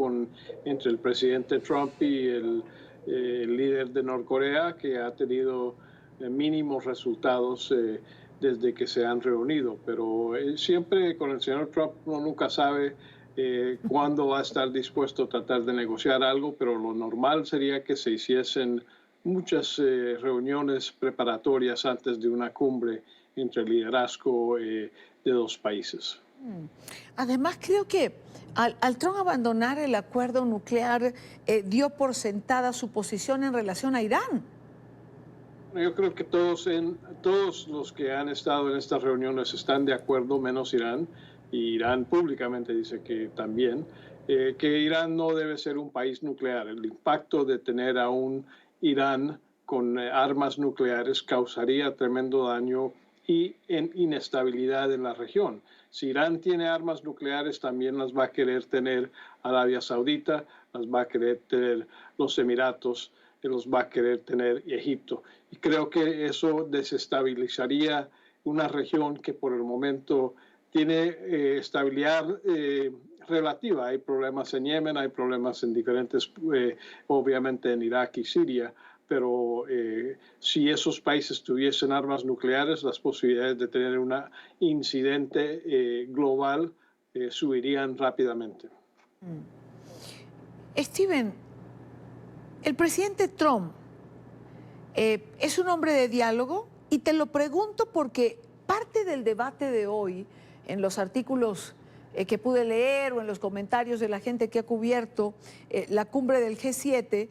entre el presidente Trump y el líder de Norcorea, que ha tenido mínimos resultados desde que se han reunido. Pero siempre con el señor Trump uno nunca sabe cuándo va a estar dispuesto a tratar de negociar algo, pero lo normal sería que se hiciesen muchas reuniones preparatorias antes de una cumbre entre el liderazgo de dos países. Además, creo que al Trump abandonar el acuerdo nuclear, dio por sentada su posición en relación a Irán. Yo creo que todos los que han estado en estas reuniones están de acuerdo, menos Irán, y Irán públicamente dice que también, que Irán no debe ser un país nuclear. El impacto de tener a un Irán con armas nucleares causaría tremendo daño y inestabilidad en la región. Si Irán tiene armas nucleares, también las va a querer tener Arabia Saudita, las va a querer tener los Emiratos, los va a querer tener Egipto. Y creo que eso desestabilizaría una región que por el momento tiene estabilidad relativa. Hay problemas en Yemen, hay problemas en diferentes, obviamente en Irak y Siria, pero si esos países tuviesen armas nucleares, las posibilidades de tener un incidente global subirían rápidamente. Steven, el presidente Trump es un hombre de diálogo, y te lo pregunto porque parte del debate de hoy, en los artículos que pude leer o en los comentarios de la gente que ha cubierto la cumbre del G7,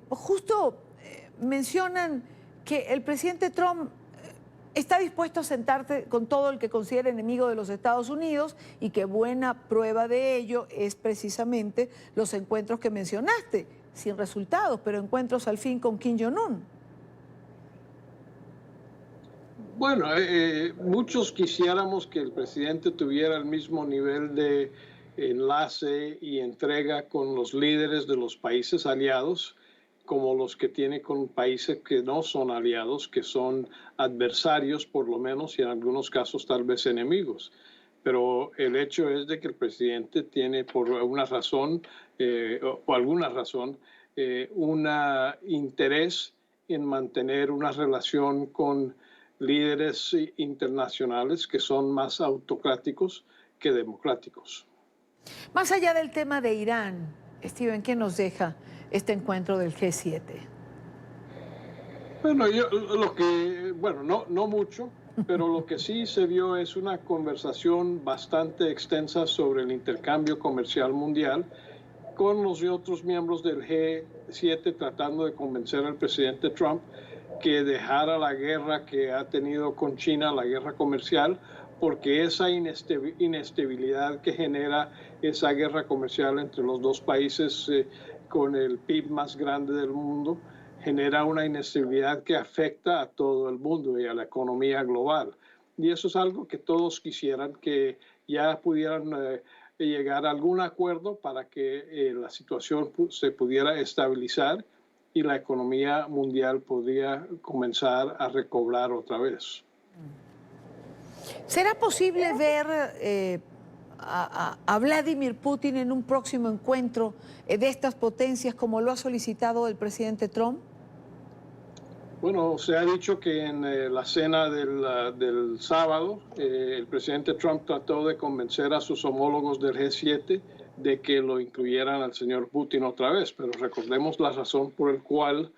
justo mencionan que el presidente Trump está dispuesto a sentarse con todo el que considera enemigo de los Estados Unidos, y que buena prueba de ello es precisamente los encuentros que mencionaste, sin resultados, pero encuentros al fin con Kim Jong-un. Bueno, muchos quisiéramos que el presidente tuviera el mismo nivel de enlace y entrega con los líderes de los países aliados como los que tiene con países que no son aliados, que son adversarios por lo menos, y en algunos casos tal vez enemigos. Pero el hecho es de que el presidente tiene por una razón o alguna razón un interés en mantener una relación con líderes internacionales que son más autocráticos que democráticos. Más allá del tema de Irán, Steven, ¿qué nos deja este encuentro del G7? Bueno, no mucho, pero lo que sí se vio es una conversación bastante extensa sobre el intercambio comercial mundial con los otros miembros del G7, tratando de convencer al presidente Trump que dejara la guerra que ha tenido con China, la guerra comercial, porque esa inestabilidad que genera esa guerra comercial entre los dos países con el PIB más grande del mundo, genera una inestabilidad que afecta a todo el mundo y a la economía global. Y eso es algo que todos quisieran, que ya pudieran llegar a algún acuerdo para que la situación se pudiera estabilizar y la economía mundial podría comenzar a recobrar otra vez. ¿Será posible ver a Vladimir Putin en un próximo encuentro de estas potencias como lo ha solicitado el presidente Trump? Bueno, se ha dicho que en la cena del sábado el presidente Trump trató de convencer a sus homólogos del G7 de que lo incluyeran al señor Putin otra vez, pero recordemos la razón por la cual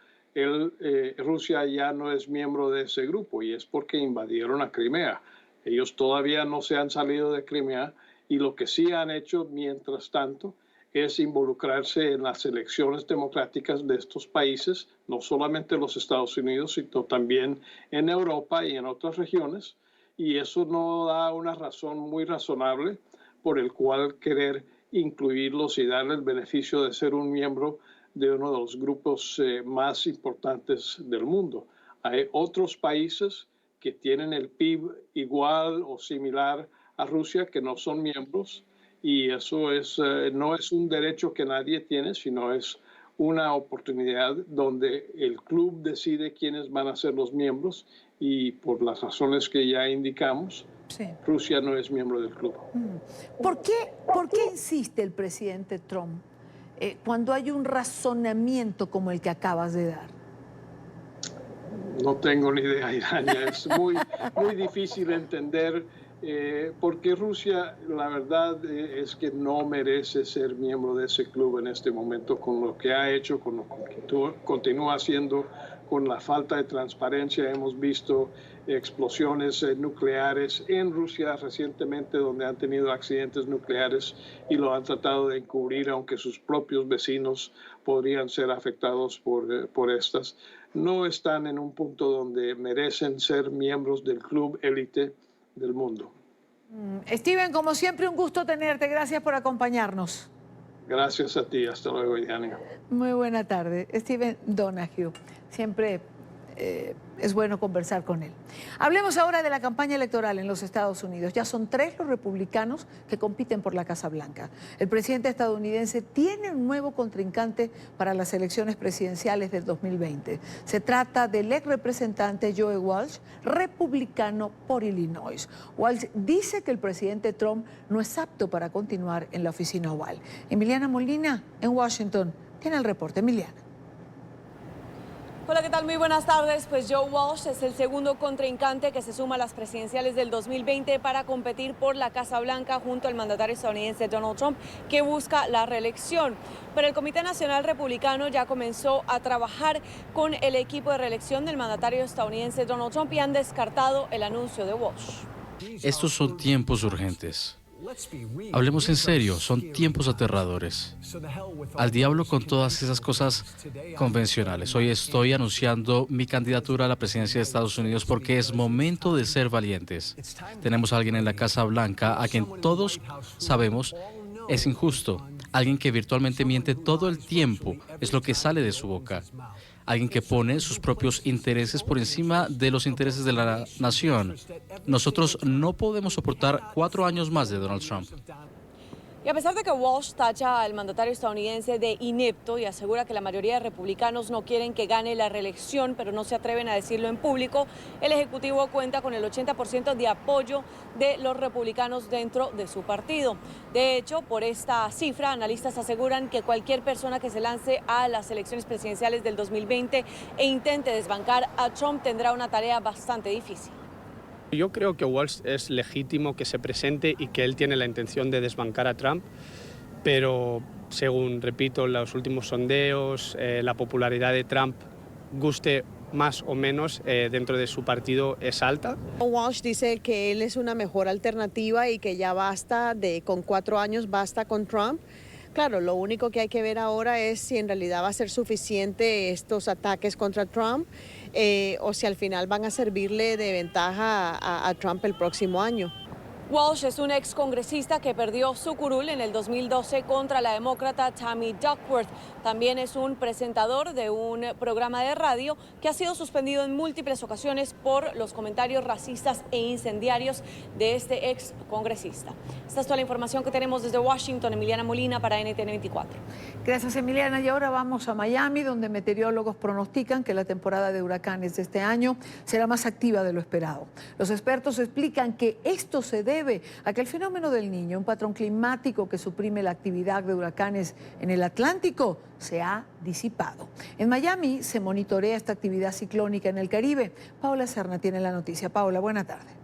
Rusia ya no es miembro de ese grupo, y es porque invadieron a Crimea. Ellos todavía no se han salido de Crimea, y lo que sí han hecho mientras tanto es involucrarse en las elecciones democráticas de estos países, no solamente los Estados Unidos, sino también en Europa y en otras regiones, y eso no da una razón muy razonable por el cual querer incluirlos y darle el beneficio de ser un miembro de uno de los grupos más importantes del mundo. Hay otros países que tienen el PIB igual o similar a Rusia que no son miembros, y eso no es un derecho que nadie tiene, sino es una oportunidad donde el club decide quiénes van a ser los miembros, y por las razones que ya indicamos, sí, Rusia no es miembro del club. ¿Por qué insiste el presidente Trump cuando hay un razonamiento como el que acabas de dar? No tengo ni idea, Irania. Es muy difícil entender porque Rusia, la verdad es que no merece ser miembro de ese club en este momento, con lo que ha hecho, con lo que continúa haciendo, con la falta de transparencia. Hemos visto explosiones nucleares en Rusia recientemente, donde han tenido accidentes nucleares y lo han tratado de encubrir, aunque sus propios vecinos podrían ser afectados por estas. No están en un punto donde merecen ser miembros del club élite del mundo. Steven, como siempre, un gusto tenerte. Gracias por acompañarnos. Gracias a ti. Hasta luego, Diana. Muy buena tarde. Steven Donahue, siempre es bueno conversar con él. Hablemos ahora de la campaña electoral en los Estados Unidos. Ya son 3 los republicanos que compiten por la Casa Blanca. El presidente estadounidense tiene un nuevo contrincante para las elecciones presidenciales del 2020. Se trata del ex representante Joe Walsh, republicano por Illinois. Walsh dice que el presidente Trump no es apto para continuar en la oficina oval. Emiliana Molina, en Washington, tiene el reporte. Emiliana. Hola, ¿qué tal? Muy buenas tardes. Pues Joe Walsh es el segundo contrincante que se suma a las presidenciales del 2020 para competir por la Casa Blanca junto al mandatario estadounidense Donald Trump, que busca la reelección. Pero el Comité Nacional Republicano ya comenzó a trabajar con el equipo de reelección del mandatario estadounidense Donald Trump y han descartado el anuncio de Walsh. Estos son tiempos urgentes. Hablemos en serio, son tiempos aterradores. Al diablo con todas esas cosas convencionales. Hoy estoy anunciando mi candidatura a la presidencia de Estados Unidos porque es momento de ser valientes. Tenemos a alguien en la Casa Blanca a quien todos sabemos es injusto. Alguien que virtualmente miente todo el tiempo, es lo que sale de su boca. Alguien que pone sus propios intereses por encima de los intereses de la nación. Nosotros no podemos soportar 4 años más de Donald Trump. Y a pesar de que Walsh tacha al mandatario estadounidense de inepto y asegura que la mayoría de republicanos no quieren que gane la reelección, pero no se atreven a decirlo en público, el Ejecutivo cuenta con el 80% de apoyo de los republicanos dentro de su partido. De hecho, por esta cifra, analistas aseguran que cualquier persona que se lance a las elecciones presidenciales del 2020 e intente desbancar a Trump tendrá una tarea bastante difícil. Yo creo que Walsh es legítimo que se presente y que él tiene la intención de desbancar a Trump, pero según, repito, los últimos sondeos, la popularidad de Trump, guste más o menos dentro de su partido, es alta. Walsh dice que él es una mejor alternativa y que ya basta, con 4 años basta con Trump. Claro, lo único que hay que ver ahora es si en realidad va a ser suficiente estos ataques contra Trump o si al final van a servirle de ventaja a Trump el próximo año. Walsh es un ex congresista que perdió su curul en el 2012 contra la demócrata Tammy Duckworth. También es un presentador de un programa de radio que ha sido suspendido en múltiples ocasiones por los comentarios racistas e incendiarios de este ex congresista. Esta es toda la información que tenemos desde Washington. Emiliana Molina para NTN 24. Gracias, Emiliana. Y ahora vamos a Miami, donde meteorólogos pronostican que la temporada de huracanes de este año será más activa de lo esperado. Los expertos explican que esto se debe a que el fenómeno del Niño, un patrón climático que suprime la actividad de huracanes en el Atlántico, se ha disipado. En Miami se monitorea esta actividad ciclónica en el Caribe. Paola Serna tiene la noticia. Paola, buena tarde.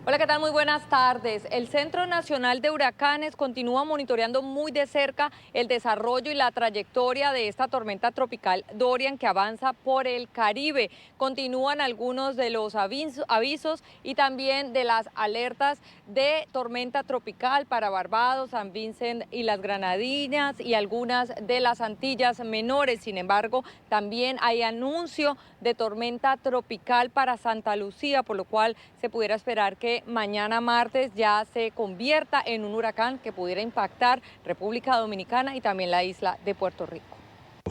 Hola, ¿qué tal? Muy buenas tardes. El Centro Nacional de Huracanes continúa monitoreando muy de cerca el desarrollo y la trayectoria de esta tormenta tropical Dorian que avanza por el Caribe. Continúan algunos de los avisos y también de las alertas de tormenta tropical para Barbados, San Vincent y las Granadinas y algunas de las Antillas Menores. Sin embargo, también hay anuncio de tormenta tropical para Santa Lucía, por lo cual se pudiera esperar que mañana martes ya se convierta en un huracán que pudiera impactar República Dominicana y también la isla de Puerto Rico.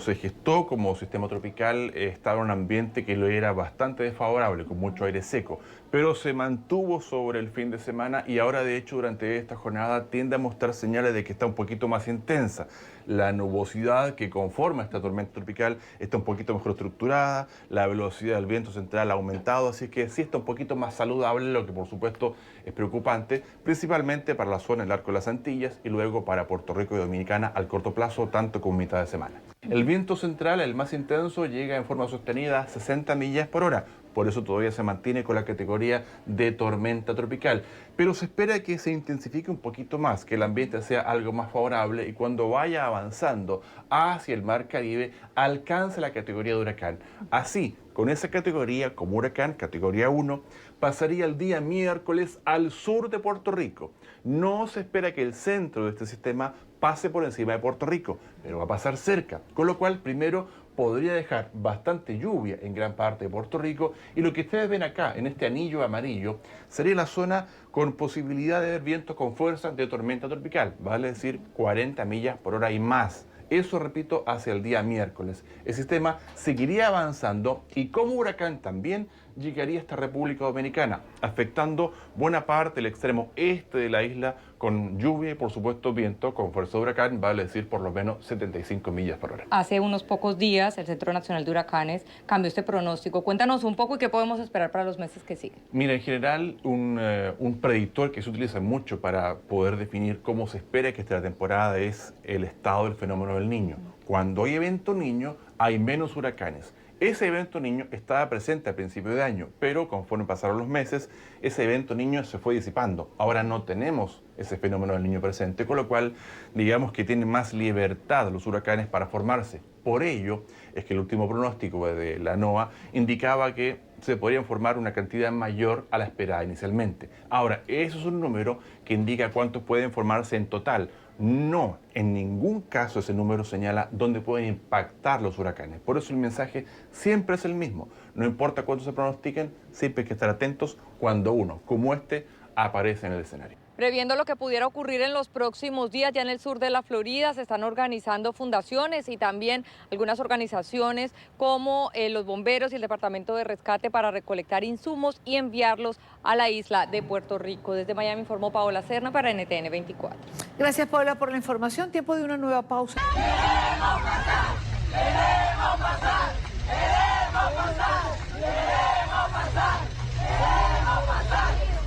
Se gestó como sistema tropical, estaba en un ambiente que lo era bastante desfavorable, con mucho aire seco, pero se mantuvo sobre el fin de semana y ahora de hecho durante esta jornada tiende a mostrar señales de que está un poquito más intensa. La nubosidad que conforma esta tormenta tropical está un poquito mejor estructurada, la velocidad del viento central ha aumentado, así que sí está un poquito más saludable, lo que por supuesto es preocupante, principalmente para la zona del Arco de las Antillas y luego para Puerto Rico y Dominicana al corto plazo, tanto como mitad de semana. El viento central, el más intenso, llega en forma sostenida a 60 millas por hora. Por eso todavía se mantiene con la categoría de tormenta tropical. Pero se espera que se intensifique un poquito más, que el ambiente sea algo más favorable y cuando vaya avanzando hacia el mar Caribe alcance la categoría de huracán. Así, con esa categoría como huracán, categoría 1, pasaría el día miércoles al sur de Puerto Rico. No se espera que el centro de este sistema pase por encima de Puerto Rico, pero va a pasar cerca, con lo cual primero podría dejar bastante lluvia en gran parte de Puerto Rico y lo que ustedes ven acá en este anillo amarillo sería la zona con posibilidad de ver vientos con fuerza de tormenta tropical, vale decir 40 millas por hora y más. Eso, repito, hacia el día miércoles. El sistema seguiría avanzando y como huracán también llegaría a esta República Dominicana, afectando buena parte del extremo este de la isla con lluvia y, por supuesto, viento con fuerza de huracán, vale decir por lo menos 75 millas por hora. Hace unos pocos días el Centro Nacional de Huracanes cambió este pronóstico. Cuéntanos un poco y qué podemos esperar para los meses que siguen. Mira, en general, un predictor que se utiliza mucho para poder definir cómo se espera que esté la temporada es el estado del fenómeno del Niño. Cuando hay evento Niño, hay menos huracanes. Ese evento Niño estaba presente a principio de año, pero conforme pasaron los meses, ese evento Niño se fue disipando. Ahora no tenemos ese fenómeno del Niño presente, con lo cual digamos que tienen más libertad los huracanes para formarse. Por ello es que el último pronóstico de la NOAA indicaba que se podrían formar una cantidad mayor a la esperada inicialmente. Ahora, eso es un número que indica cuántos pueden formarse en total. No, en ningún caso ese número señala dónde pueden impactar los huracanes. Por eso el mensaje siempre es el mismo. No importa cuántos se pronostiquen, siempre hay que estar atentos cuando uno, como este, aparece en el escenario. Previendo lo que pudiera ocurrir en los próximos días, ya en el sur de la Florida se están organizando fundaciones y también algunas organizaciones como los bomberos y el Departamento de Rescate para recolectar insumos y enviarlos a la isla de Puerto Rico. Desde Miami informó Paola Serna para NTN 24. Gracias, Paola, por la información. Tiempo de una nueva pausa. ¡Queremos pasar! ¡Queremos pasar! ¡Queremos pasar! ¡Queremos pasar! ¡Queremos pasar!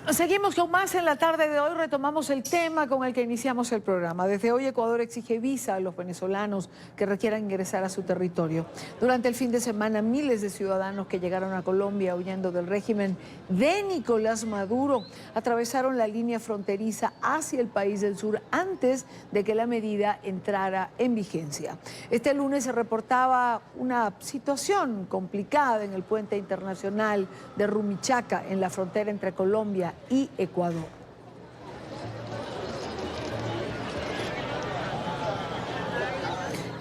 Seguimos con más en la tarde de hoy. Retomamos el tema con el que iniciamos el programa. Desde hoy Ecuador exige visa a los venezolanos que requieran ingresar a su territorio. Durante el fin de semana, miles de ciudadanos que llegaron a Colombia huyendo del régimen de Nicolás Maduro atravesaron la línea fronteriza hacia el país del sur antes de que la medida entrara en vigencia. Este lunes se reportaba una situación complicada en el puente internacional de Rumichaca, en la frontera entre Colombia y Ecuador.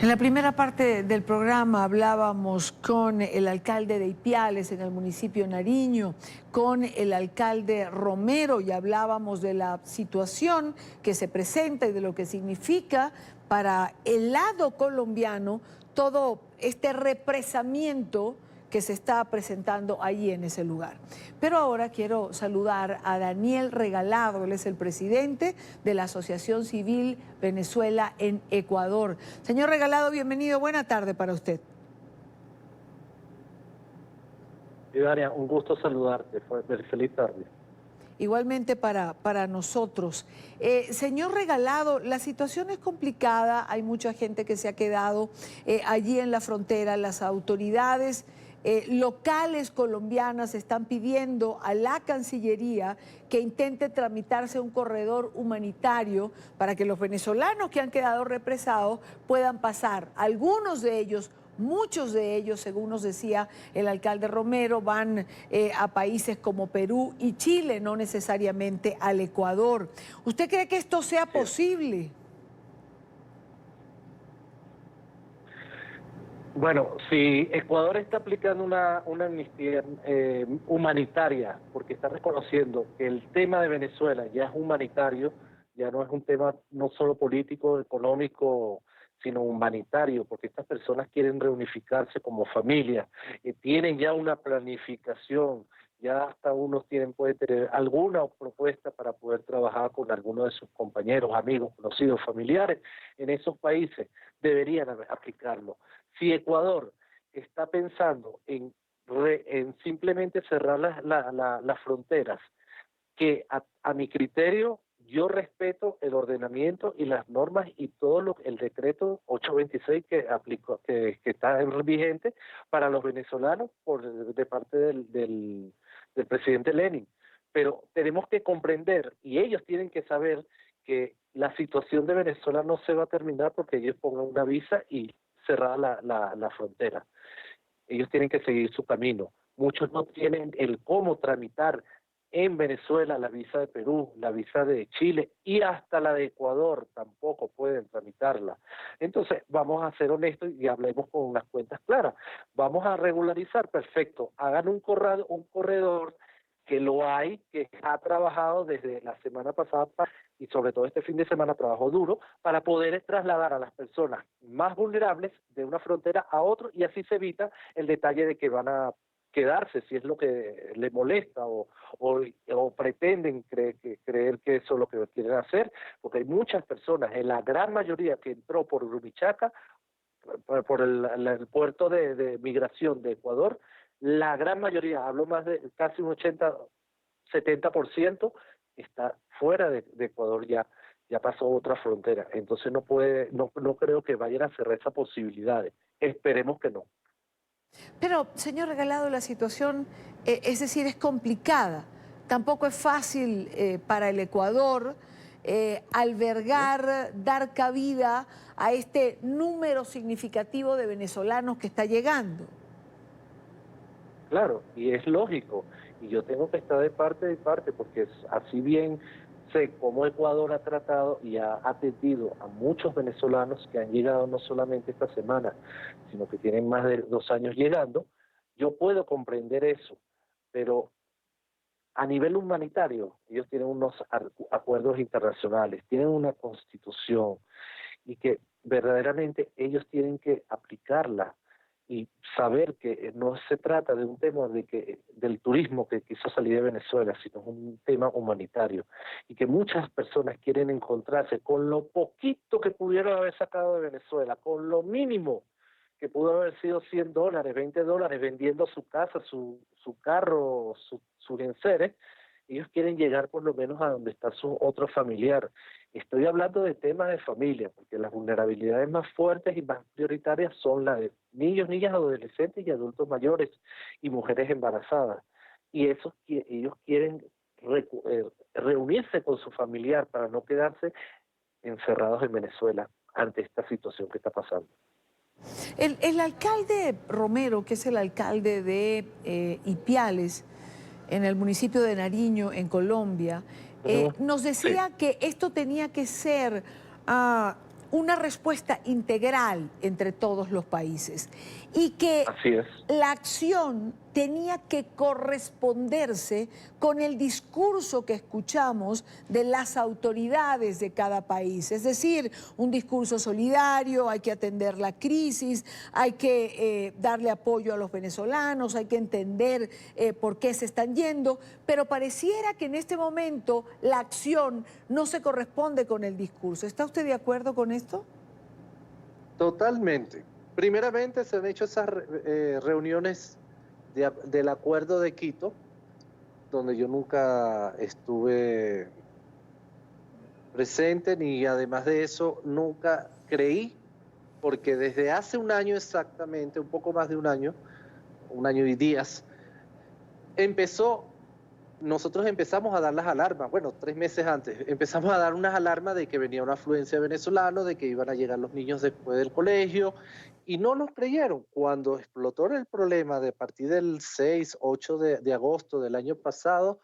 En la primera parte del programa hablábamos con el alcalde de Ipiales en el municipio de Nariño, con el alcalde Romero, y hablábamos de la situación que se presenta y de lo que significa para el lado colombiano todo este represamiento que se está presentando allí en ese lugar. Pero ahora quiero saludar a Daniel Regalado, él es el presidente de la Asociación Civil Venezuela en Ecuador. Señor Regalado, bienvenido, buena tarde para usted. Sí, Daria, un gusto saludarte, feliz tarde. Igualmente para nosotros. Señor Regalado, la situación es complicada, hay mucha gente que se ha quedado allí en la frontera, las autoridades locales colombianas están pidiendo a la Cancillería que intente tramitarse un corredor humanitario para que los venezolanos que han quedado represados puedan pasar. Algunos de ellos, muchos de ellos, según nos decía el alcalde Romero, van a países como Perú y Chile, no necesariamente al Ecuador. ¿Usted cree que esto sea posible? Bueno, si Ecuador está aplicando una amnistía humanitaria, porque está reconociendo que el tema de Venezuela ya es humanitario, ya no es un tema no solo político, económico, sino humanitario, porque estas personas quieren reunificarse como familia, tienen ya una planificación, ya hasta unos pueden tener alguna propuesta para poder trabajar con algunos de sus compañeros, amigos, conocidos, familiares en esos países, deberían aplicarlo. Si Ecuador está pensando en simplemente cerrar las fronteras, que a mi criterio yo respeto el ordenamiento y las normas y todo el decreto 826 que está vigente para los venezolanos de parte del presidente Lenin. Pero tenemos que comprender, y ellos tienen que saber, que la situación de Venezuela no se va a terminar porque ellos pongan una visa y cerrar la frontera. Ellos tienen que seguir su camino. Muchos no tienen el cómo tramitar en Venezuela la visa de Perú, la visa de Chile y hasta la de Ecuador tampoco pueden tramitarla. Entonces vamos a ser honestos y hablemos con unas cuentas claras. Vamos a regularizar, perfecto, hagan un corredor que lo hay, que ha trabajado desde la semana pasada y sobre todo este fin de semana trabajó duro para poder trasladar a las personas más vulnerables de una frontera a otra, y así se evita el detalle de que van a quedarse, si es lo que le molesta o pretenden creer que eso es lo que quieren hacer, porque hay muchas personas, en la gran mayoría que entró por Rumichaca, por el puerto de migración de Ecuador, la gran mayoría, hablo más de casi un 70%, está fuera de Ecuador, ya pasó otra frontera. Entonces no creo que vayan a cerrar esas posibilidades. Esperemos que no. Pero, señor Regalado, la situación, es decir, es complicada. Tampoco es fácil para el Ecuador albergar, dar cabida a este número significativo de venezolanos que está llegando. Claro, y es lógico. Y yo tengo que estar de parte, porque así bien sé cómo Ecuador ha tratado y ha atendido a muchos venezolanos que han llegado no solamente esta semana, sino que tienen más de 2 años llegando. Yo puedo comprender eso, pero a nivel humanitario ellos tienen unos acuerdos internacionales, tienen una constitución, y que verdaderamente ellos tienen que aplicarla y saber que no se trata de un tema del turismo que quiso salir de Venezuela, sino un tema humanitario, y que muchas personas quieren encontrarse con lo poquito que pudieron haber sacado de Venezuela, con lo mínimo que pudo haber sido $100, $20, vendiendo su casa, su carro, sus enseres. Ellos quieren llegar por lo menos a donde está su otro familiar. Estoy hablando de temas de familia, porque las vulnerabilidades más fuertes y más prioritarias son las de niños, niñas, adolescentes y adultos mayores y mujeres embarazadas. Y ellos quieren reunirse con su familiar para no quedarse encerrados en Venezuela ante esta situación que está pasando. El alcalde Romero, que es el alcalde de Ipiales, en el municipio de Nariño, en Colombia, nos decía que esto tenía que ser una respuesta integral entre todos los países y que la acción tenía que corresponderse con el discurso que escuchamos de las autoridades de cada país. Es decir, un discurso solidario, hay que atender la crisis, hay que darle apoyo a los venezolanos, hay que entender por qué se están yendo, pero pareciera que en este momento la acción no se corresponde con el discurso. ¿Está usted de acuerdo con esto? Totalmente. Primeramente se han hecho esas reuniones del Acuerdo de Quito, donde yo nunca estuve presente, ni además de eso nunca creí, porque desde hace un año exactamente, un poco más de un año y días, nosotros empezamos a dar las alarmas, bueno, 3 meses antes, empezamos a dar unas alarmas de que venía una afluencia de venezolanos, de que iban a llegar los niños después del colegio, y no nos creyeron. Cuando explotó el problema de a partir del 6, 8 de agosto del año pasado,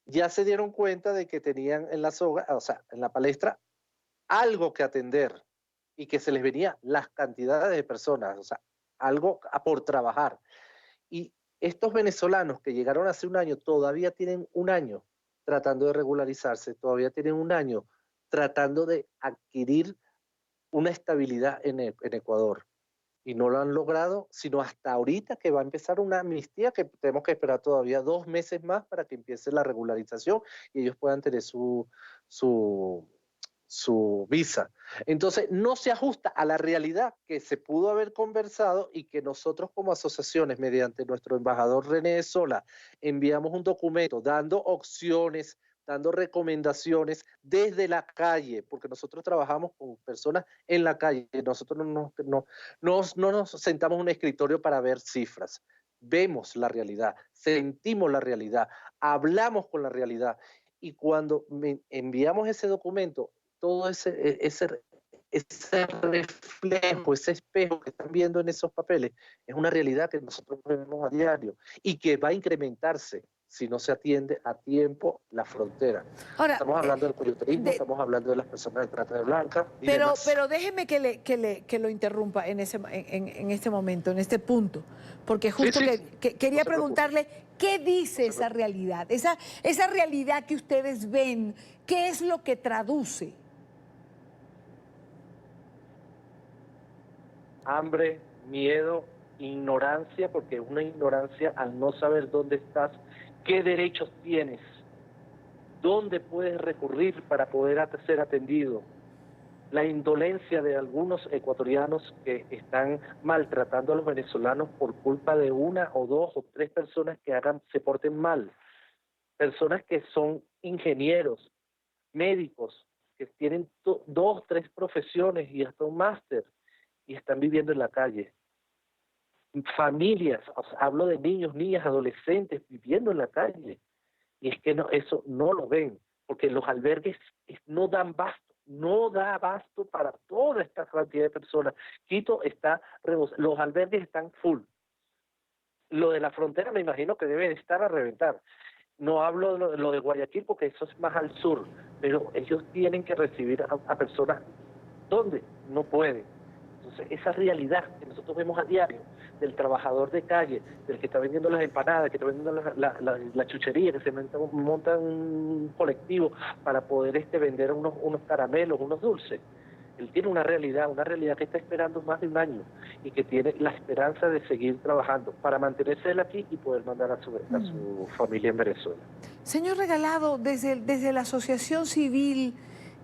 ya se dieron cuenta de que tenían en la soga, o sea, en la palestra, algo que atender, y que se les venía las cantidades de personas, o sea, algo por trabajar. Y estos venezolanos que llegaron hace un año todavía tienen un año tratando de regularizarse, todavía tienen un año tratando de adquirir una estabilidad en Ecuador. Y no lo han logrado, sino hasta ahorita que va a empezar una amnistía que tenemos que esperar todavía 2 meses más para que empiece la regularización y ellos puedan tener su visa. Entonces no se ajusta a la realidad que se pudo haber conversado y que nosotros como asociaciones, mediante nuestro embajador René Sola, enviamos un documento dando opciones, dando recomendaciones desde la calle, porque nosotros trabajamos con personas en la calle, nosotros no nos sentamos en un escritorio para ver cifras, vemos la realidad, sentimos la realidad, hablamos con la realidad, y cuando enviamos ese documento, todo ese reflejo, ese espejo que están viendo en esos papeles, es una realidad que nosotros vemos a diario y que va a incrementarse. si no se atiende a tiempo la frontera. Ahora, estamos hablando del coyoterismo, estamos hablando de las personas de trata de blanca. Pero déjeme que lo interrumpa en este momento, en este punto, porque justo que quería preguntarle qué dice esa realidad, esa realidad que ustedes ven, ¿qué es lo que traduce? Hambre, miedo, ignorancia, porque es una ignorancia al no saber dónde estás, qué derechos tienes, dónde puedes recurrir para poder ser atendido. La indolencia de algunos ecuatorianos que están maltratando a los venezolanos por culpa de una o dos o tres personas que se porten mal. Personas que son ingenieros, médicos, que tienen dos, tres profesiones y hasta un máster y están viviendo en la calle. Familias, o sea, hablo de niños, niñas, adolescentes viviendo en la calle. Y es que eso no lo ven, porque los albergues no dan basto, no da abasto para toda esta cantidad de personas. Quito está rebosado, los albergues están full. Lo de la frontera me imagino que debe estar a reventar. No hablo de lo de Guayaquil porque eso es más al sur, pero ellos tienen que recibir a personas donde no pueden. Entonces, esa realidad que nosotros vemos a diario, del trabajador de calle, del que está vendiendo las empanadas, que está vendiendo la chuchería, que se monta un colectivo para poder vender unos caramelos, unos dulces. Él tiene una realidad que está esperando más de un año y que tiene la esperanza de seguir trabajando para mantenerse él aquí y poder mandar a su familia en Venezuela. Señor Regalado, desde la asociación civil,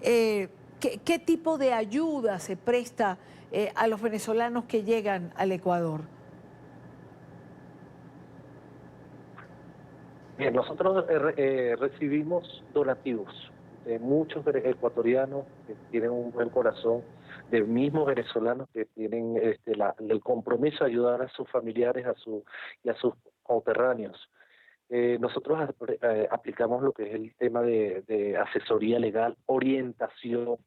¿qué tipo de ayuda se presta a los venezolanos que llegan al Ecuador? Bien, nosotros recibimos donativos de muchos ecuatorianos que tienen un buen corazón, de mismos venezolanos que tienen el compromiso de ayudar a sus familiares y a sus coterráneos. Nosotros aplicamos lo que es el tema de asesoría legal, orientación,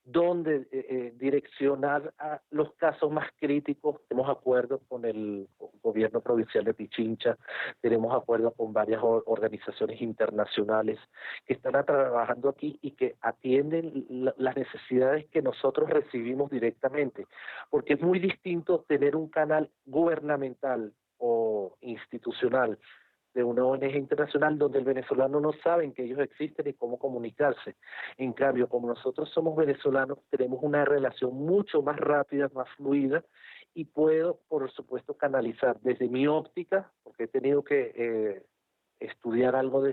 donde direccionar a los casos más críticos. Tenemos acuerdos con el gobierno provincial de Pichincha, tenemos acuerdos con varias organizaciones internacionales que están trabajando aquí y que atienden las necesidades que nosotros recibimos directamente, porque es muy distinto tener un canal gubernamental o institucional de una ONG internacional donde el venezolano no sabe que ellos existen y cómo comunicarse. En cambio, como nosotros somos venezolanos, tenemos una relación mucho más rápida, más fluida, y puedo, por supuesto, canalizar desde mi óptica, porque he tenido que estudiar algo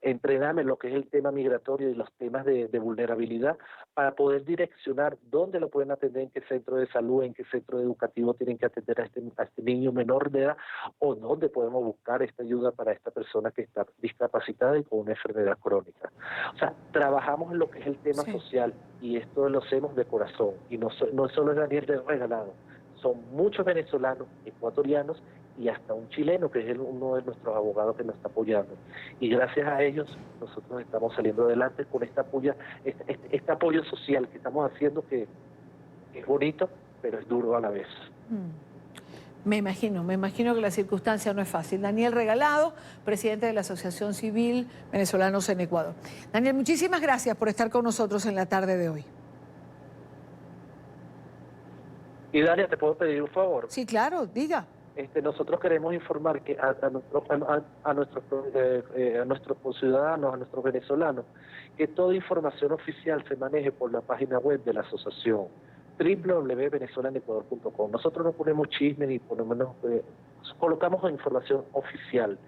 entrenarme en lo que es el tema migratorio y los temas de vulnerabilidad para poder direccionar dónde lo pueden atender, en qué centro de salud, en qué centro educativo tienen que atender a este niño menor de edad, o dónde podemos buscar esta ayuda para esta persona que está discapacitada y con una enfermedad crónica. O sea, trabajamos en lo que es el tema social y esto lo hacemos de corazón. Y no solo es Daniel Regalado, son muchos venezolanos, ecuatorianos y hasta un chileno que es uno de nuestros abogados que nos está apoyando. Y gracias a ellos nosotros estamos saliendo adelante con este apoyo social que estamos haciendo, que es bonito, pero es duro a la vez. Me imagino que la circunstancia no es fácil. Daniel Regalado, presidente de la Asociación Civil Venezolanos en Ecuador. Daniel, muchísimas gracias por estar con nosotros en la tarde de hoy. Y Dalia, ¿te puedo pedir un favor? Sí, claro, diga. Nosotros queremos informar que a nuestros conciudadanos, a nuestros venezolanos, que toda información oficial se maneje por la página web de la asociación, www.venezolaanecuador.com. Nosotros no ponemos chismes ni colocamos información oficial,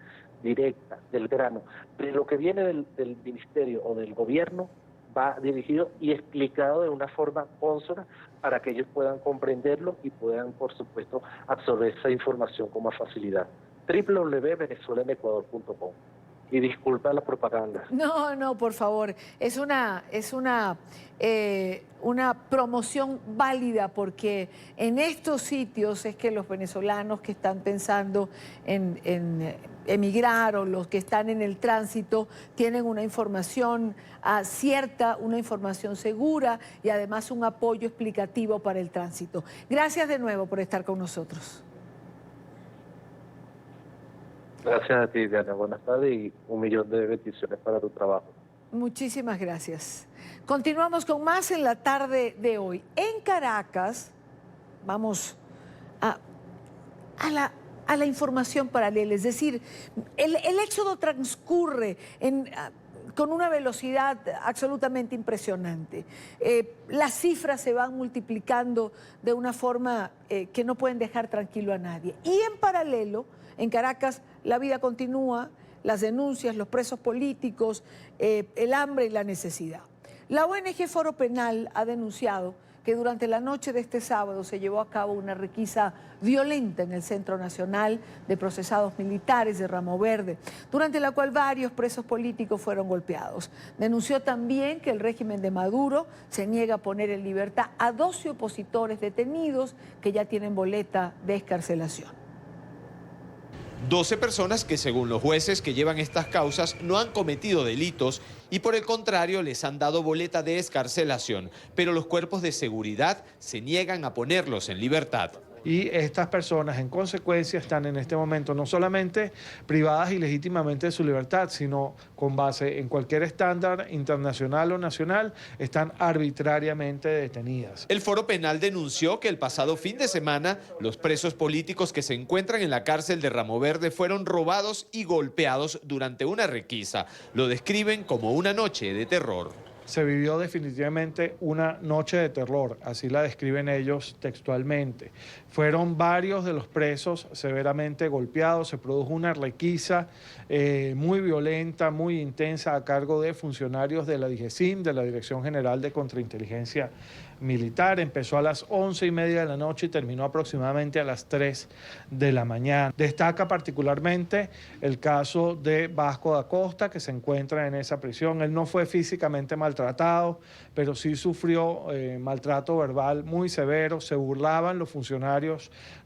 directa, del grano. De lo que viene del ministerio o del gobierno va dirigido y explicado de una forma consona para que ellos puedan comprenderlo y puedan, por supuesto, absorber esa información con más facilidad. www.venezolaanecuador.com. Y disculpa la propaganda. No, por favor. Es una promoción válida, porque en estos sitios es que los venezolanos que están pensando en emigrar o los que están en el tránsito tienen una información cierta, una información segura y además un apoyo explicativo para el tránsito. Gracias de nuevo por estar con nosotros. Gracias a ti, Diana. Buenas tardes y 1.000.000 de bendiciones para tu trabajo. Muchísimas gracias. Continuamos con más en la tarde de hoy. En Caracas, vamos a la información paralela, es decir, el éxodo transcurre con una velocidad absolutamente impresionante. Las cifras se van multiplicando de una forma que no pueden dejar tranquilo a nadie. Y en paralelo, en Caracas, la vida continúa, las denuncias, los presos políticos, el hambre y la necesidad. La ONG Foro Penal ha denunciado que durante la noche de este sábado se llevó a cabo una requisa violenta en el Centro Nacional de Procesados Militares de Ramo Verde, durante la cual varios presos políticos fueron golpeados. Denunció también que el régimen de Maduro se niega a poner en libertad a 12 opositores detenidos que ya tienen boleta de excarcelación. 12 personas que, según los jueces que llevan estas causas, no han cometido delitos y por el contrario les han dado boleta de excarcelación, pero los cuerpos de seguridad se niegan a ponerlos en libertad. Y estas personas, en consecuencia, están en este momento no solamente privadas ilegítimamente de su libertad, sino con base en cualquier estándar internacional o nacional, están arbitrariamente detenidas. El Foro Penal denunció que el pasado fin de semana los presos políticos que se encuentran en la cárcel de Ramo Verde fueron robados y golpeados durante una requisa. Lo describen como una noche de terror. Se vivió definitivamente una noche de terror, así la describen ellos textualmente. Fueron varios de los presos severamente golpeados, se produjo una requisa muy violenta, muy intensa a cargo de funcionarios de la DIGESIM, de la Dirección General de Contrainteligencia Militar. Empezó a las 11:30 de la noche y terminó aproximadamente a las 3 de la mañana. Destaca particularmente el caso de Vasco da Costa, que se encuentra en esa prisión. Él no fue físicamente maltratado, pero sí sufrió maltrato verbal muy severo. Se burlaban los funcionarios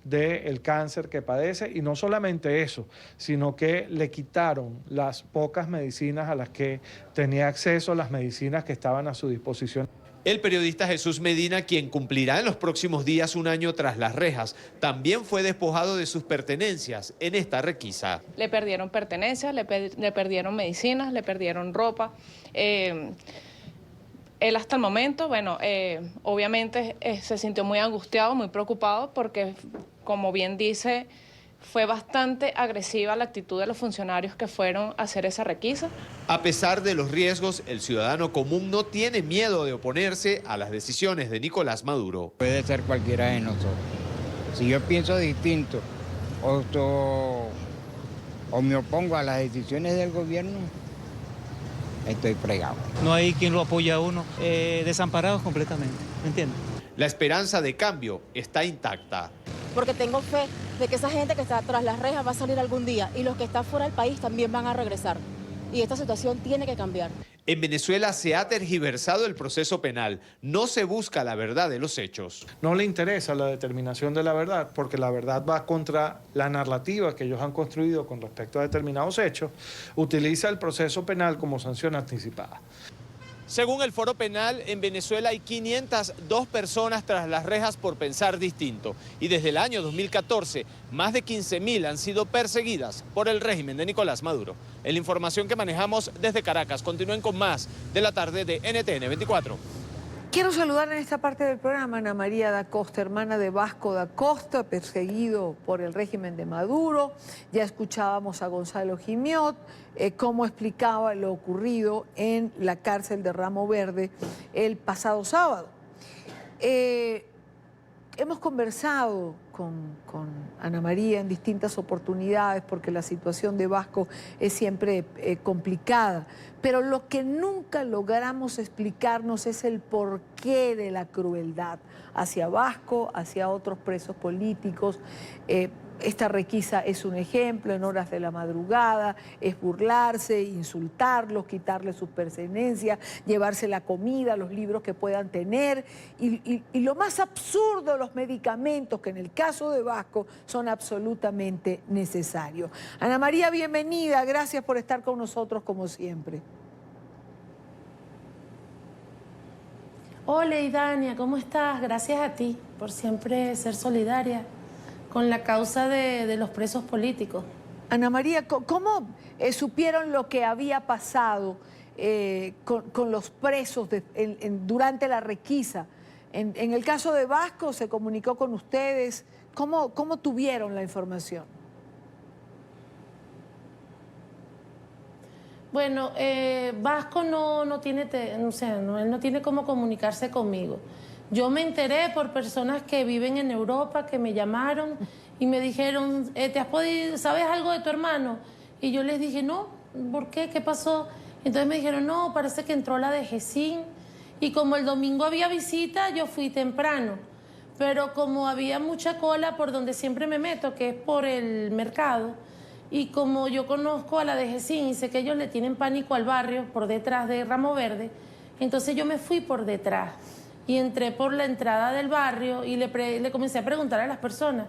del cáncer que padece, y no solamente eso, sino que le quitaron las pocas medicinas a las que tenía acceso, las medicinas que estaban a su disposición. El periodista Jesús Medina, quien cumplirá en los próximos días 1 año tras las rejas, también fue despojado de sus pertenencias en esta requisa. Le perdieron pertenencias, le perdieron medicinas, le perdieron ropa. Él hasta el momento, obviamente se sintió muy angustiado, muy preocupado, porque, como bien dice, fue bastante agresiva la actitud de los funcionarios que fueron a hacer esa requisa. A pesar de los riesgos, el ciudadano común no tiene miedo de oponerse a las decisiones de Nicolás Maduro. Puede ser cualquiera de nosotros. Si yo pienso distinto o me opongo a las decisiones del gobierno, estoy fregado. No hay quien lo apoye a uno, desamparados completamente, ¿me entiendes? La esperanza de cambio está intacta. Porque tengo fe de que esa gente que está tras las rejas va a salir algún día y los que están fuera del país también van a regresar. Y esta situación tiene que cambiar. En Venezuela se ha tergiversado el proceso penal. No se busca la verdad de los hechos. No le interesa la determinación de la verdad, porque la verdad va contra la narrativa que ellos han construido con respecto a determinados hechos. Utiliza el proceso penal como sanción anticipada. Según el Foro Penal, en Venezuela hay 502 personas tras las rejas por pensar distinto. Y desde el año 2014, más de 15.000 han sido perseguidas por el régimen de Nicolás Maduro. Es la información que manejamos desde Caracas. Continúen con más de la tarde de NTN 24. Quiero saludar en esta parte del programa a Ana María da Costa, hermana de Vasco da Costa, perseguido por el régimen de Maduro. Ya escuchábamos a Gonzalo Gimiot, cómo explicaba lo ocurrido en la cárcel de Ramo Verde el pasado sábado. Hemos conversado con Ana María en distintas oportunidades porque la situación de Vasco es siempre complicada, pero lo que nunca logramos explicarnos es el porqué de la crueldad hacia Vasco, hacia otros presos políticos. Esta requisa es un ejemplo, en horas de la madrugada, es burlarse, insultarlos, quitarles sus pertenencias, llevarse la comida, los libros que puedan tener y lo más absurdo, los medicamentos que en el caso de Vasco son absolutamente necesarios. Ana María, bienvenida, gracias por estar con nosotros como siempre. Hola Idania, ¿cómo estás? Gracias a ti por siempre ser solidaria con la causa de los presos políticos. Ana María, ¿cómo supieron lo que había pasado con los presos durante la requisa? En el caso de Vasco, ¿se comunicó con ustedes? ¿Cómo tuvieron la información? Bueno, Vasco no tiene, él no tiene cómo comunicarse conmigo. Yo me enteré por personas que viven en Europa, que me llamaron y me dijeron, ¿sabes algo de tu hermano? Y yo les dije, no, ¿por qué? ¿Qué pasó? Entonces me dijeron, no, parece que entró la DGCIN. Y como el domingo había visita, yo fui temprano. Pero como había mucha cola por donde siempre me meto, que es por el mercado, y como yo conozco a la DGCIN y sé que ellos le tienen pánico al barrio por detrás de Ramo Verde, entonces yo me fui por detrás y entré por la entrada del barrio y le comencé a preguntar a las personas.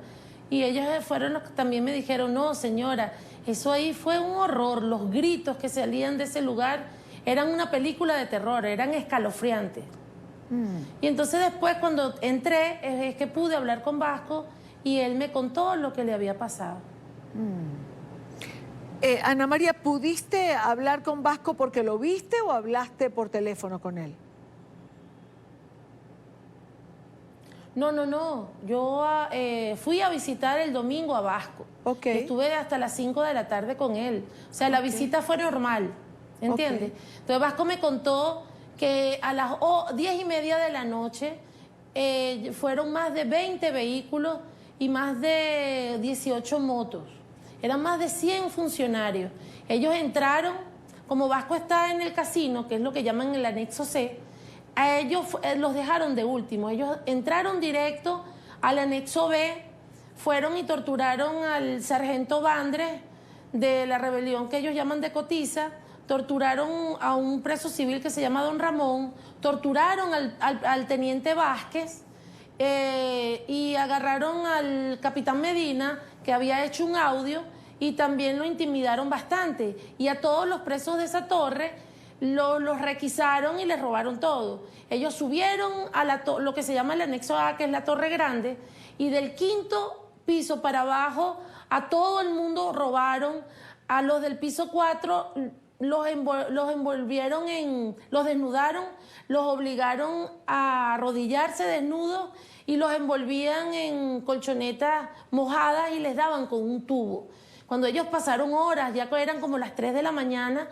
Y ellos fueron los que también me dijeron, no, señora, eso ahí fue un horror. Los gritos que salían de ese lugar eran una película de terror, eran escalofriantes. Y entonces después cuando entré es que pude hablar con Vasco y él me contó lo que le había pasado. Ana María, ¿pudiste hablar con Vasco porque lo viste o hablaste por teléfono con él? No. Yo fui a visitar el domingo a Vasco. Estuve hasta las 5 de la tarde con él. O sea, la visita fue normal, ¿entiendes? Entonces Vasco me contó que a las 10:30 de la noche fueron más de 20 vehículos y más de 18 motos. Eran más de 100 funcionarios. Ellos entraron, como Vasco está en el casino, que es lo que llaman el anexo C, a ellos los dejaron de último. Ellos entraron directo al anexo B, fueron y torturaron al sargento Vandres de la rebelión que ellos llaman de Cotiza, torturaron a un preso civil que se llama Don Ramón, torturaron al teniente Vázquez y agarraron al capitán Medina, que había hecho un audio, y también lo intimidaron bastante. Y a todos los presos de esa torre los requisaron y les robaron todo. Ellos subieron a lo que se llama el anexo A, que es la Torre Grande, y del 5º piso para abajo a todo el mundo robaron. A los del piso 4 los desnudaron, los obligaron a arrodillarse desnudos y los envolvían en colchonetas mojadas y les daban con un tubo. Cuando ellos pasaron horas, ya que eran como las 3 de la mañana,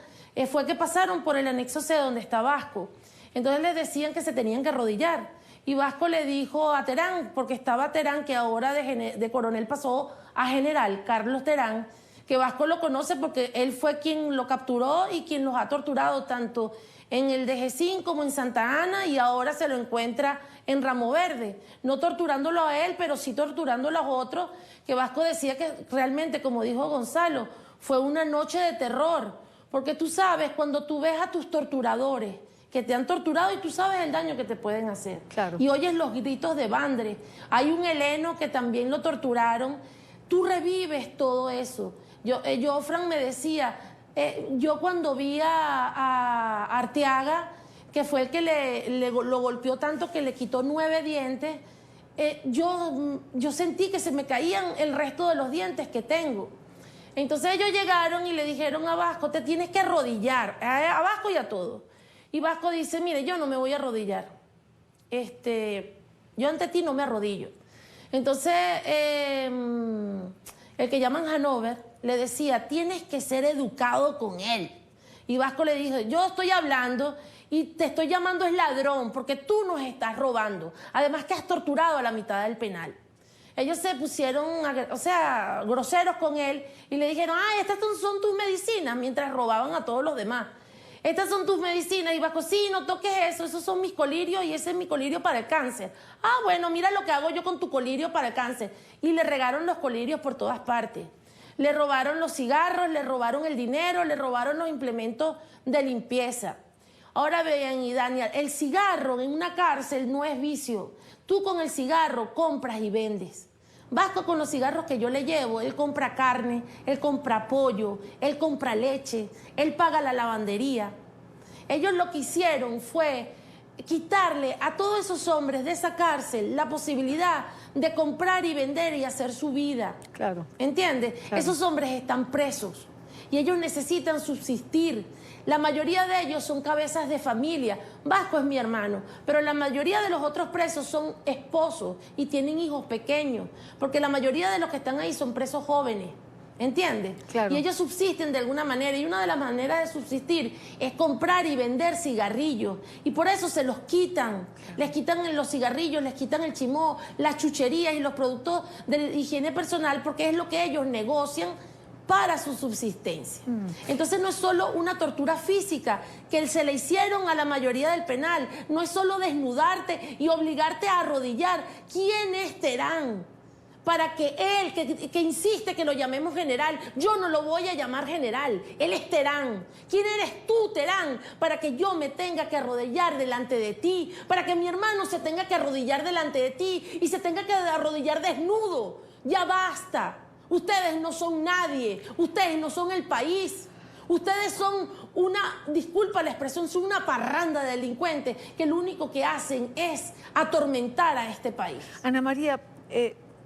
fue que pasaron por el anexo C donde está Vasco. Entonces les decían que se tenían que arrodillar. Y Vasco le dijo a Terán, porque estaba Terán, que ahora de coronel pasó a general, Carlos Terán, que Vasco lo conoce porque él fue quien lo capturó y quien los ha torturado tanto en el DGCIN como en Santa Ana, y ahora se lo encuentra en Ramo Verde. No torturándolo a él, pero sí torturando a los otros, que Vasco decía que realmente, como dijo Gonzalo, fue una noche de terror. Porque tú sabes, cuando tú ves a tus torturadores que te han torturado y tú sabes el daño que te pueden hacer. Claro. Y oyes los gritos de Vandres. Hay un heleno que también lo torturaron. Tú revives todo eso. Fran me decía, yo cuando vi a Arteaga, que fue el que lo golpeó tanto que le quitó 9 dientes, yo sentí que se me caían el resto de los dientes que tengo. Entonces ellos llegaron y le dijeron a Vasco, te tienes que arrodillar, a Vasco y a todos. Y Vasco dice, mire, yo no me voy a arrodillar. Yo ante ti no me arrodillo. Entonces, el que llaman Hanover le decía, tienes que ser educado con él. Y Vasco le dijo, yo estoy hablando y te estoy llamando es ladrón porque tú nos estás robando. Además que has torturado a la mitad del penal. Ellos se pusieron, groseros con él y le dijeron, estas son tus medicinas, mientras robaban a todos los demás. Estas son tus medicinas. Y Vasco, sí, no toques eso, esos son mis colirios y ese es mi colirio para el cáncer. Bueno, mira lo que hago yo con tu colirio para el cáncer. Y le regaron los colirios por todas partes. Le robaron los cigarros, le robaron el dinero, le robaron los implementos de limpieza. Ahora vean, y Daniel, el cigarro en una cárcel no es vicio. Tú con el cigarro compras y vendes. Vasco con los cigarros que yo le llevo, él compra carne, él compra pollo, él compra leche, él paga la lavandería. Ellos lo que hicieron fue quitarle a todos esos hombres de esa cárcel la posibilidad de comprar y vender y hacer su vida. Claro. ¿Entiendes? Claro. Esos hombres están presos y ellos necesitan subsistir. La mayoría de ellos son cabezas de familia. Vasco es mi hermano, pero la mayoría de los otros presos son esposos y tienen hijos pequeños, porque la mayoría de los que están ahí son presos jóvenes. ¿Entiendes? Claro. Y ellos subsisten de alguna manera, y una de las maneras de subsistir es comprar y vender cigarrillos, y por eso se los quitan. Les quitan los cigarrillos, les quitan el chimó, las chucherías y los productos de higiene personal, porque es lo que ellos negocian para su subsistencia. Entonces no es solo una tortura física que se le hicieron a la mayoría del penal, no es solo desnudarte y obligarte a arrodillar. ¿Quién es Terán para que él, que insiste que lo llamemos general? Yo no lo voy a llamar general, él es Terán. ¿Quién eres tú, Terán, para que yo me tenga que arrodillar delante de ti? Para que mi hermano se tenga que arrodillar delante de ti y se tenga que arrodillar desnudo. Ya basta. Ustedes no son nadie, ustedes no son el país. Ustedes son disculpa la expresión, son una parranda de delincuentes que lo único que hacen es atormentar a este país. Ana María,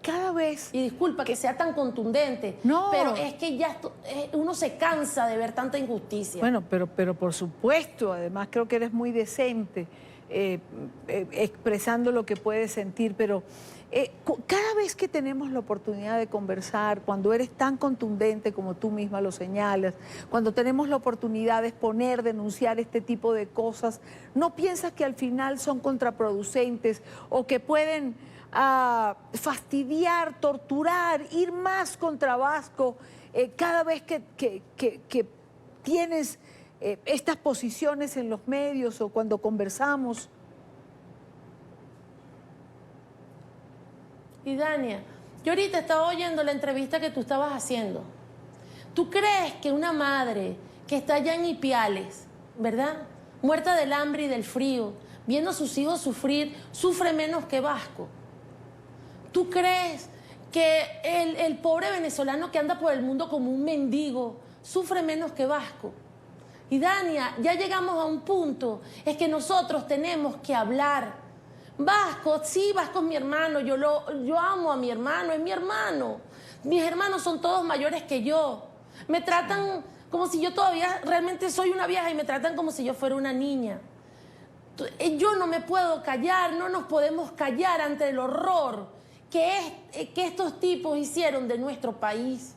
cada vez... Y disculpa que sea tan contundente, no, pero es que ya uno se cansa de ver tanta injusticia. Bueno, pero por supuesto, además creo que eres muy decente expresando lo que puedes sentir, pero cada vez que tenemos la oportunidad de conversar, cuando eres tan contundente como tú misma lo señalas, cuando tenemos la oportunidad de exponer, denunciar este tipo de cosas, ¿no piensas que al final son contraproducentes o que pueden fastidiar, torturar, ir más contra Vasco cada vez que tienes estas posiciones en los medios o cuando conversamos? Y Dania, yo ahorita estaba oyendo la entrevista que tú estabas haciendo. ¿Tú crees que una madre que está allá en Ipiales, ¿verdad?, muerta del hambre y del frío, viendo a sus hijos sufrir, sufre menos que Vasco? ¿Tú crees que el pobre venezolano que anda por el mundo como un mendigo sufre menos que Vasco? Y Dania, ya llegamos a un punto, es que nosotros tenemos que hablar. Vasco, sí, Vasco es mi hermano, yo amo a mi hermano, es mi hermano. Mis hermanos son todos mayores que yo. Me tratan como si yo todavía realmente soy una vieja y me tratan como si yo fuera una niña. Yo no me puedo callar, no nos podemos callar ante el horror que estos tipos hicieron de nuestro país.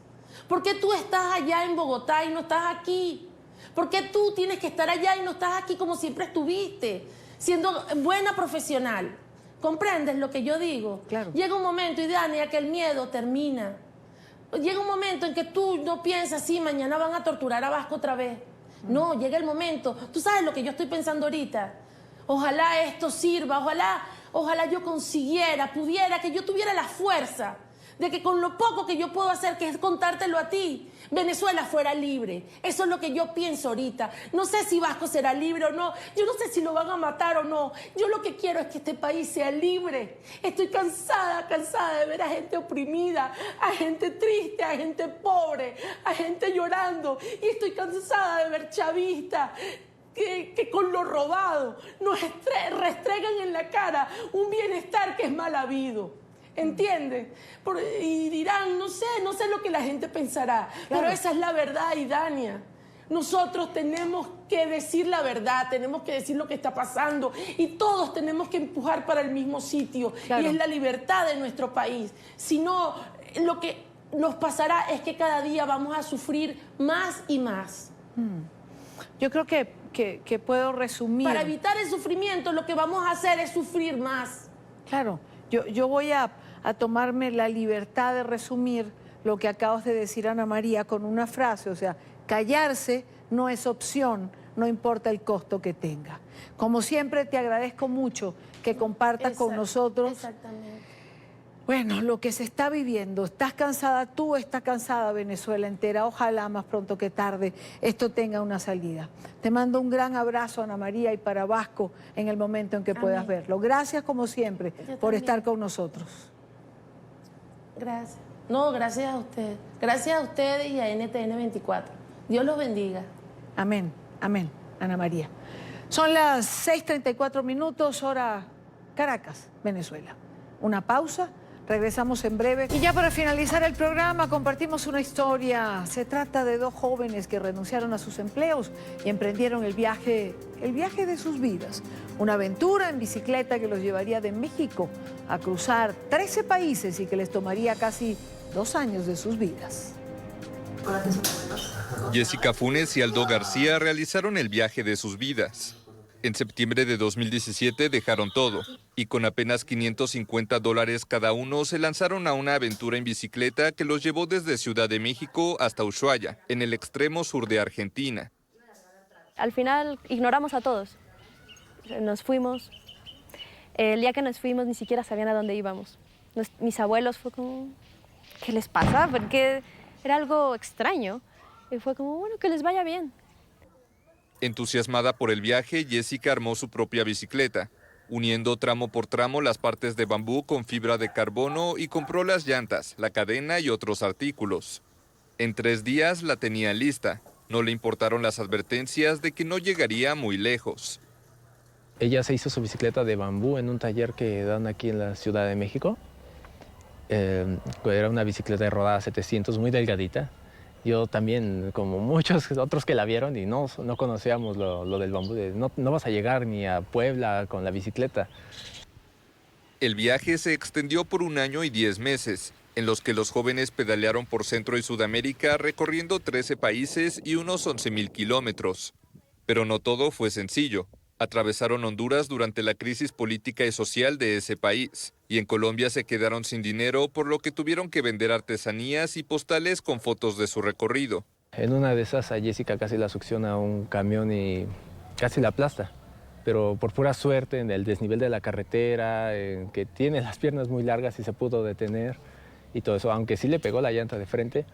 ¿Por qué tú estás allá en Bogotá y no estás aquí? ¿Por qué tú tienes que estar allá y no estás aquí como siempre estuviste, siendo buena profesional? ¿Comprendes lo que yo digo? Claro. Llega un momento, y Dania, que el miedo termina. Llega un momento en que tú no piensas, sí, mañana van a torturar a Vasco otra vez. No, llega el momento. Tú sabes lo que yo estoy pensando ahorita. Ojalá esto sirva, ojalá yo pudiera, que yo tuviera la fuerza de que con lo poco que yo puedo hacer, que es contártelo a ti, Venezuela fuera libre. Eso es lo que yo pienso ahorita. No sé si Vasco será libre o no. Yo no sé si lo van a matar o no. Yo lo que quiero es que este país sea libre. Estoy cansada de ver a gente oprimida, a gente triste, a gente pobre, a gente llorando. Y estoy cansada de ver chavistas que con lo robado nos restregan en la cara un bienestar que es mal habido. ¿Entiendes? Y dirán, no sé lo que la gente pensará, claro, pero esa es la verdad, Idania. Nosotros tenemos que decir la verdad, tenemos que decir lo que está pasando y todos tenemos que empujar para el mismo sitio, claro, y es la libertad de nuestro país. Si no, lo que nos pasará es que cada día vamos a sufrir más y más. Yo creo que puedo resumir. Para evitar el sufrimiento, lo que vamos a hacer es sufrir más. Claro, yo voy a tomarme la libertad de resumir lo que acabas de decir, Ana María, con una frase, o sea, callarse no es opción, no importa el costo que tenga. Como siempre, te agradezco mucho que compartas con nosotros. Exactamente. Bueno, lo que se está viviendo. Estás cansada tú, está cansada Venezuela entera. Ojalá más pronto que tarde esto tenga una salida. Te mando un gran abrazo, Ana María, y para Vasco en el momento en que puedas verlo. Gracias, como siempre, por estar con nosotros. Gracias. No, gracias a ustedes. Gracias a ustedes y a NTN 24. Dios los bendiga. Amén, amén, Ana María. Son las 6:34 minutos, hora Caracas, Venezuela. Una pausa, regresamos en breve. Y ya para finalizar el programa, compartimos una historia. Se trata de dos jóvenes que renunciaron a sus empleos y emprendieron el viaje de sus vidas. Una aventura en bicicleta que los llevaría de México a cruzar 13 países y que les tomaría casi 2 años de sus vidas. Jessica Funes y Aldo García realizaron el viaje de sus vidas. En septiembre de 2017 dejaron todo y con apenas $550 cada uno se lanzaron a una aventura en bicicleta que los llevó desde Ciudad de México hasta Ushuaia, en el extremo sur de Argentina. Al final ignoramos a todos. Nos fuimos. El día que nos fuimos ni siquiera sabían a dónde íbamos. Mis abuelos fue como, ¿qué les pasa? Porque era algo extraño. Y fue como, bueno, que les vaya bien. Entusiasmada por el viaje, Jessica armó su propia bicicleta, uniendo tramo por tramo las partes de bambú con fibra de carbono y compró las llantas, la cadena y otros artículos. En 3 días la tenía lista. No le importaron las advertencias de que no llegaría muy lejos. Ella se hizo su bicicleta de bambú en un taller que dan aquí en la Ciudad de México. Era una bicicleta de rodada 700, muy delgadita. Yo también, como muchos otros que la vieron y no conocíamos lo del bambú, no vas a llegar ni a Puebla con la bicicleta. El viaje se extendió por 1 año y 10 meses, en los que los jóvenes pedalearon por Centro y Sudamérica recorriendo 13 países y unos 11,000 kilómetros. Pero no todo fue sencillo. Atravesaron Honduras durante la crisis política y social de ese país, y en Colombia se quedaron sin dinero, por lo que tuvieron que vender artesanías y postales con fotos de su recorrido. En una de esas a Jessica casi la succiona un camión y casi la aplasta, pero por pura suerte en el desnivel de la carretera, en que tiene las piernas muy largas y se pudo detener y todo eso, aunque sí le pegó la llanta de frente,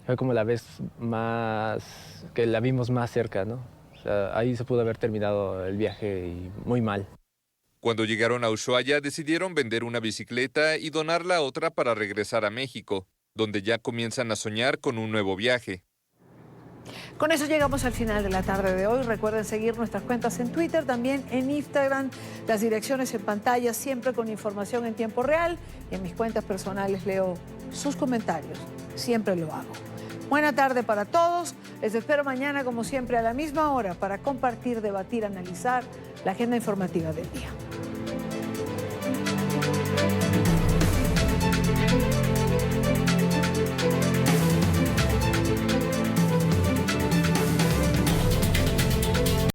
fue como la vez más que la vimos más cerca, ¿no? O sea, ahí se pudo haber terminado el viaje y muy mal. Cuando llegaron a Ushuaia, decidieron vender una bicicleta y donar la otra para regresar a México, donde ya comienzan a soñar con un nuevo viaje. Con eso llegamos al final de la tarde de hoy. Recuerden seguir nuestras cuentas en Twitter, también en Instagram, las direcciones en pantalla, siempre con información en tiempo real. Y en mis cuentas personales leo sus comentarios, siempre lo hago. Buena tarde para todos. Les espero mañana, como siempre, a la misma hora para compartir, debatir, analizar la agenda informativa del día.